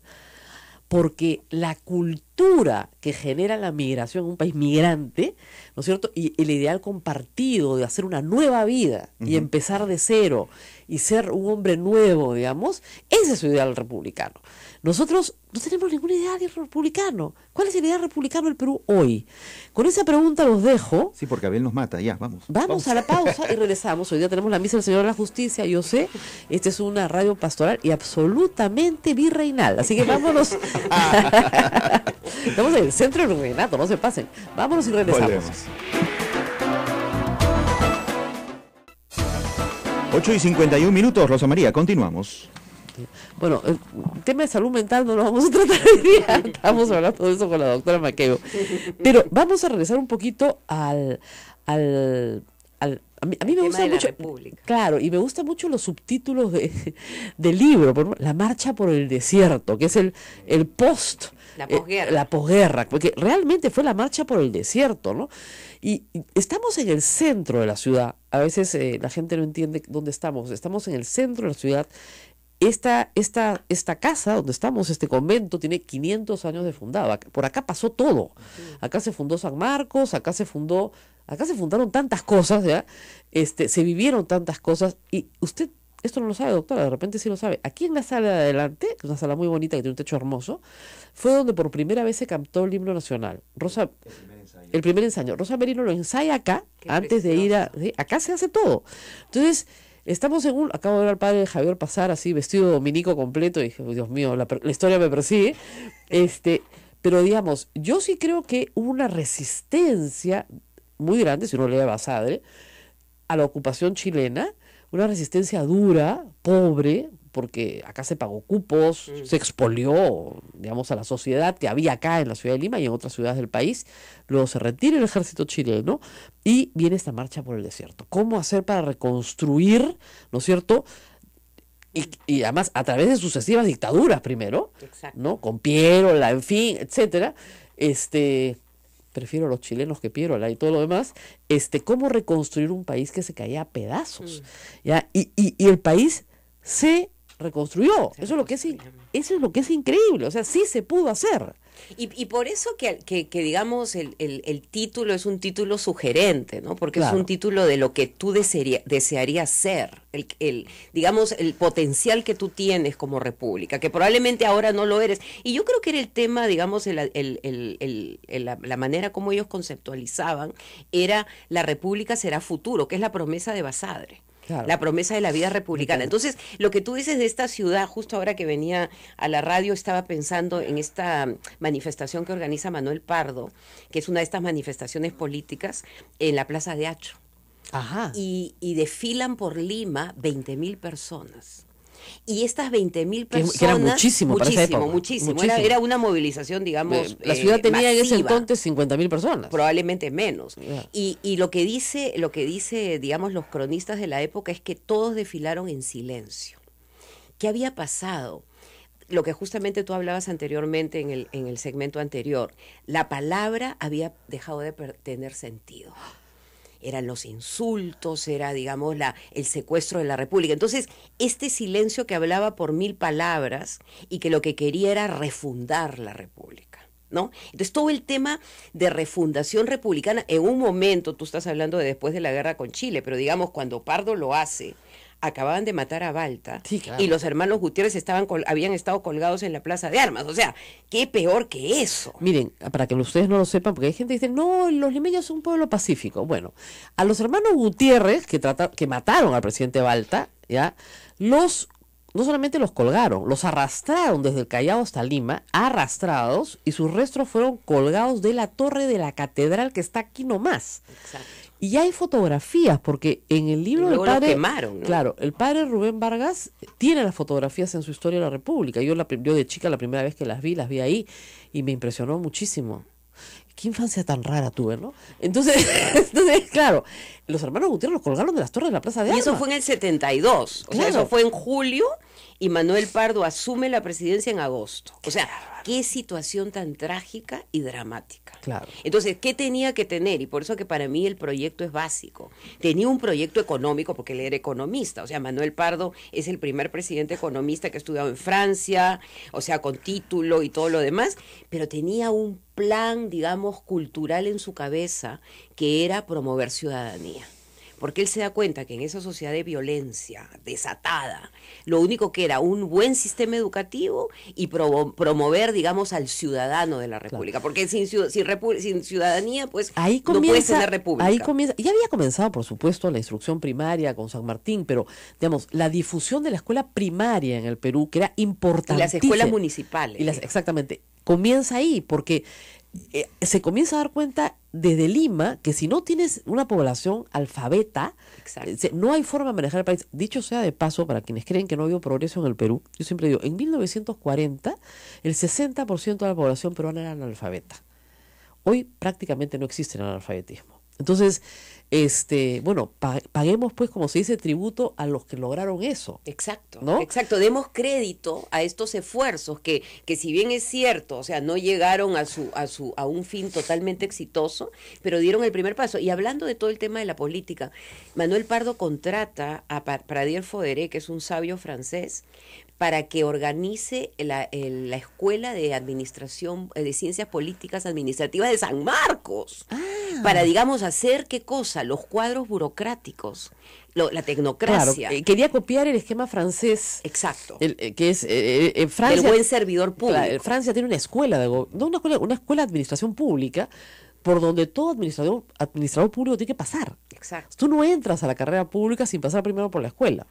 Porque la cultura que genera la migración en un país migrante, ¿no es cierto? Y el ideal compartido de hacer una nueva vida y empezar de cero y ser un hombre nuevo, digamos, ese es su ideal republicano. Nosotros no tenemos ningún ideal republicano. ¿Cuál es el ideal republicano del Perú hoy? Con esa pregunta los dejo. Sí, porque Abel nos mata, ya, vamos. Vamos a la pausa y regresamos. Hoy día tenemos la misa del Señor de la Justicia, yo sé. Esta es una radio pastoral y absolutamente virreinal. Así que vámonos. Estamos en el centro del virreinato, no se pasen. Vámonos y regresamos. Volvemos. 8:51, Rosa María, continuamos. Bueno, el tema de salud mental no lo vamos a tratar hoy día. Estamos hablando de eso con la doctora Maqueo. Pero vamos a regresar un poquito a mí me gusta mucho, claro, y me gustan mucho los subtítulos del libro, por ejemplo, La marcha por el desierto, que es el post, la posguerra, porque realmente fue la marcha por el desierto, ¿no? Y estamos en el centro de la ciudad. A veces la gente no entiende dónde estamos. Estamos en el centro de la ciudad. Esta casa donde estamos, este convento, tiene 500 años de fundado. Por acá pasó todo. Acá se fundó San Marcos, acá se fundaron tantas cosas, ¿ya? Se vivieron tantas cosas. Y usted, esto no lo sabe, doctora, de repente sí lo sabe. Aquí en la sala de adelante, que es una sala muy bonita, que tiene un techo hermoso, fue donde por primera vez se cantó el himno nacional. El primer ensayo. Rosa Merino lo ensaya acá, antes de ir acá se hace todo. Entonces, estamos acabo de ver al padre Javier pasar así, vestido dominico completo, y dije, Dios mío, la historia me persigue. Pero digamos, yo sí creo que hubo una resistencia muy grande, si uno lee a Basadre, a la ocupación chilena, una resistencia dura, pobre, porque acá se pagó cupos, se expolió, digamos, a la sociedad que había acá en la ciudad de Lima y en otras ciudades del país. Luego se retira el ejército chileno y viene esta marcha por el desierto. ¿Cómo hacer para reconstruir, ¿no es cierto? Y además a través de sucesivas dictaduras primero, ¿no? Con Pierola, en fin, etcétera. Prefiero a los chilenos que Pierola y todo lo demás. ¿Cómo reconstruir un país que se caía a pedazos? ¿Ya? Y el país se reconstruyó. Eso es lo que es increíble. O sea, sí se pudo hacer. Y por eso que digamos, el título es un título sugerente, ¿no? Porque claro, es un título de lo que tú desearías ser, digamos, el potencial que tú tienes como república, que probablemente ahora no lo eres. Y yo creo que era el tema, digamos, la manera como ellos conceptualizaban, era la república será futuro, que es la promesa de Basadre. Claro. La promesa de la vida republicana. Entonces, lo que tú dices de esta ciudad, justo ahora que venía a la radio, estaba pensando en esta manifestación que organiza Manuel Pardo, que es una de estas manifestaciones políticas en la Plaza de Hacho. Ajá. Y desfilan por Lima 20.000 personas. Y estas 20.000 personas... Que era muchísimo para esa época. Muchísimo. Era una movilización, digamos, la ciudad tenía masiva, en ese entonces 50.000 personas. Probablemente menos. Yeah. Y lo que dice, digamos, los cronistas de la época es que todos desfilaron en silencio. ¿Qué había pasado? Lo que justamente tú hablabas anteriormente en el segmento anterior. La palabra había dejado de tener sentido. Eran los insultos, era, digamos, el secuestro de la República. Entonces, este silencio que hablaba por 1000 palabras y que lo que quería era refundar la República, ¿no? Entonces, todo el tema de refundación republicana, en un momento, tú estás hablando de después de la guerra con Chile, pero digamos, cuando Pardo lo hace, acababan de matar a Balta, Sí, claro. y los hermanos Gutiérrez habían estado colgados en la Plaza de Armas. O sea, qué peor que eso. Miren, para que ustedes no lo sepan, porque hay gente que dice, no, los limeños son un pueblo pacífico. Bueno, a los hermanos Gutiérrez, que mataron al presidente Balta, ¿ya? No solamente los colgaron, los arrastraron desde el Callao hasta Lima, arrastrados, y sus restos fueron colgados de la torre de la catedral que está aquí nomás. Exacto. Y hay fotografías, porque en el libro del Luego los padre... quemaron, ¿no? Claro, el padre Rubén Vargas tiene las fotografías en su Historia de la República. Yo de chica, la primera vez que las vi ahí, y me impresionó muchísimo. Qué infancia tan rara tuve, ¿no? Entonces, claro, los hermanos Gutiérrez los colgaron de las torres de la Plaza de Y Armas. eso fue en el 72, o sea, Claro. eso fue en julio, y Manuel Pardo asume la presidencia en agosto. O sea, qué situación tan trágica y dramática. Claro. Entonces, ¿qué tenía que tener? Y por eso que para mí el proyecto es básico. Tenía un proyecto económico porque él era economista. O sea, Manuel Pardo es el primer presidente economista que ha estudiado en Francia, o sea, con título y todo lo demás, pero tenía un plan, digamos, cultural en su cabeza que era promover ciudadanía. Porque él se da cuenta que en esa sociedad de violencia desatada, lo único que era un buen sistema educativo y promover, digamos, al ciudadano de la República. Porque sin ciudadanía, pues Ahí no puedes comienza, tener república. ahí comienza, ya había comenzado, por supuesto, la instrucción primaria con San Martín, pero, digamos, la difusión de la escuela primaria en el Perú, que era Y importantísima. las escuelas municipales. Exactamente, comienza ahí, porque se comienza a dar cuenta desde Lima que si no tienes una población alfabeta, Exacto. no hay forma de manejar el país. Dicho sea de paso, para quienes creen que no ha habido progreso en el Perú, yo siempre digo, en 1940 el 60% de la población peruana era analfabeta. Hoy prácticamente no existe el analfabetismo. Entonces, bueno, paguemos, pues, como se dice, tributo a los que lograron eso. Exacto, ¿no? exacto. Demos crédito a estos esfuerzos que si bien es cierto, o sea, no llegaron a un fin totalmente exitoso, pero dieron el primer paso. Y hablando de todo el tema de la política, Manuel Pardo contrata a Pradier Foderé, que es un sabio francés, para que organice la Escuela de Administración, de Ciencias Políticas Administrativas de San Marcos, para, digamos, hacer, ¿qué cosa? Los cuadros burocráticos, la tecnocracia. Claro, quería copiar el esquema francés. Exacto. Que es Francia. El buen servidor público. Claro, Francia tiene una escuela una escuela de administración pública por donde todo administrador público tiene que pasar. Exacto. Tú no entras a la carrera pública sin pasar primero por la escuela.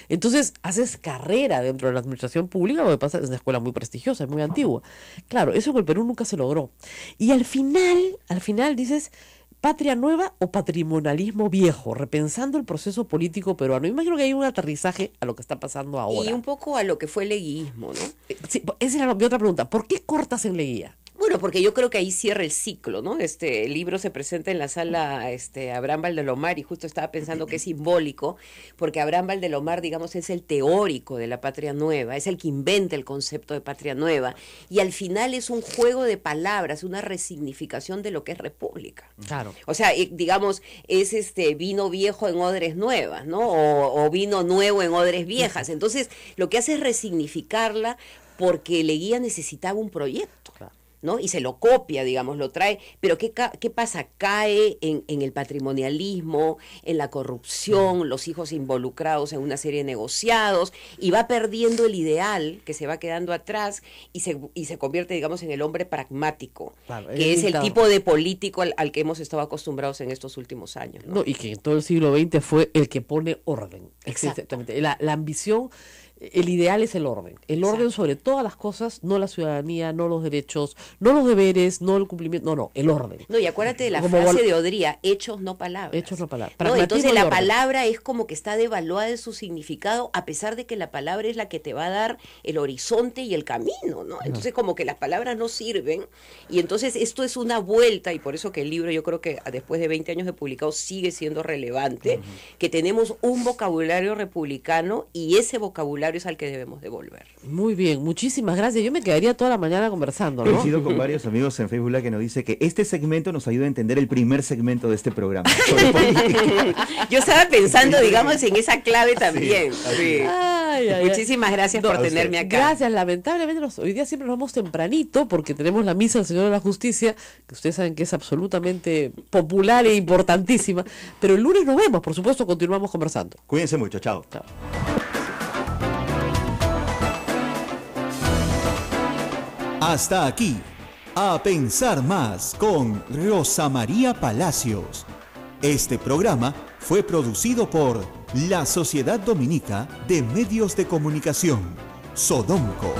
Entonces, haces carrera dentro de la administración pública, lo que pasa es una escuela muy prestigiosa, es muy antigua. Claro, eso en el Perú nunca se logró. Y al final dices, ¿patria nueva o patrimonialismo viejo? Repensando el proceso político peruano. Imagino que hay un aterrizaje a lo que está pasando ahora. Y un poco a lo que fue el leguismo, ¿no? Sí, esa era mi otra pregunta. ¿Por qué cortas en Leguía? Bueno, porque yo creo que ahí cierra el ciclo, ¿no? El libro se presenta en la sala Abraham Valdelomar, y justo estaba pensando que es simbólico, porque Abraham Valdelomar, digamos, es el teórico de la patria nueva, es el que inventa el concepto de patria nueva, y al final es un juego de palabras, una resignificación de lo que es república. Claro. O sea, digamos, es vino viejo en odres nuevas, ¿no? O vino nuevo en odres viejas. Entonces, lo que hace es resignificarla porque Leguía necesitaba un proyecto. Claro. ¿No? Y se lo copia, digamos, lo trae, pero ¿qué pasa? Cae en el patrimonialismo, en la corrupción, los hijos involucrados en una serie de negociados, y va perdiendo el ideal que se va quedando atrás y se convierte, digamos, en el hombre pragmático, Claro, que es el dictador. tipo de político al que hemos estado acostumbrados en estos últimos años, ¿no? No, y que en todo el siglo XX fue el que pone orden. Exacto. Exactamente. La ambición, el ideal es el orden. El orden Exacto. sobre todas las cosas, no la ciudadanía, no los derechos, no los deberes, no el cumplimiento, no, el orden. No, y acuérdate de la Como frase de Odría, hechos no palabras. Hechos no palabras. ¿No? Pragmatismo Entonces y la orden. palabra es como que está devaluada en su significado, a pesar de que la palabra es la que te va a dar el horizonte y el camino, ¿no? Entonces como que las palabras no sirven, y entonces esto es una vuelta, y por eso que el libro, yo creo que después de 20 años de publicado sigue siendo relevante, que tenemos un vocabulario republicano, y ese vocabulario usuarios al que debemos devolver. Muy bien, muchísimas gracias. Yo me quedaría toda la mañana conversando, ¿no? Coincido con varios amigos en Facebook Live que nos dice que este segmento nos ayuda a entender el primer segmento de este programa. Sobre política. Yo estaba pensando, digamos, en esa clave también. Sí. Muchísimas gracias por tenerme acá. Gracias, lamentablemente hoy día siempre nos vamos tempranito porque tenemos la misa del Señor de la Justicia, que ustedes saben que es absolutamente popular e importantísima, pero el lunes nos vemos, por supuesto, continuamos conversando. Cuídense mucho, chao. Chao. Hasta aquí, A Pensar Más con Rosa María Palacios. Este programa fue producido por la Sociedad Dominica de Medios de Comunicación, Sodomco.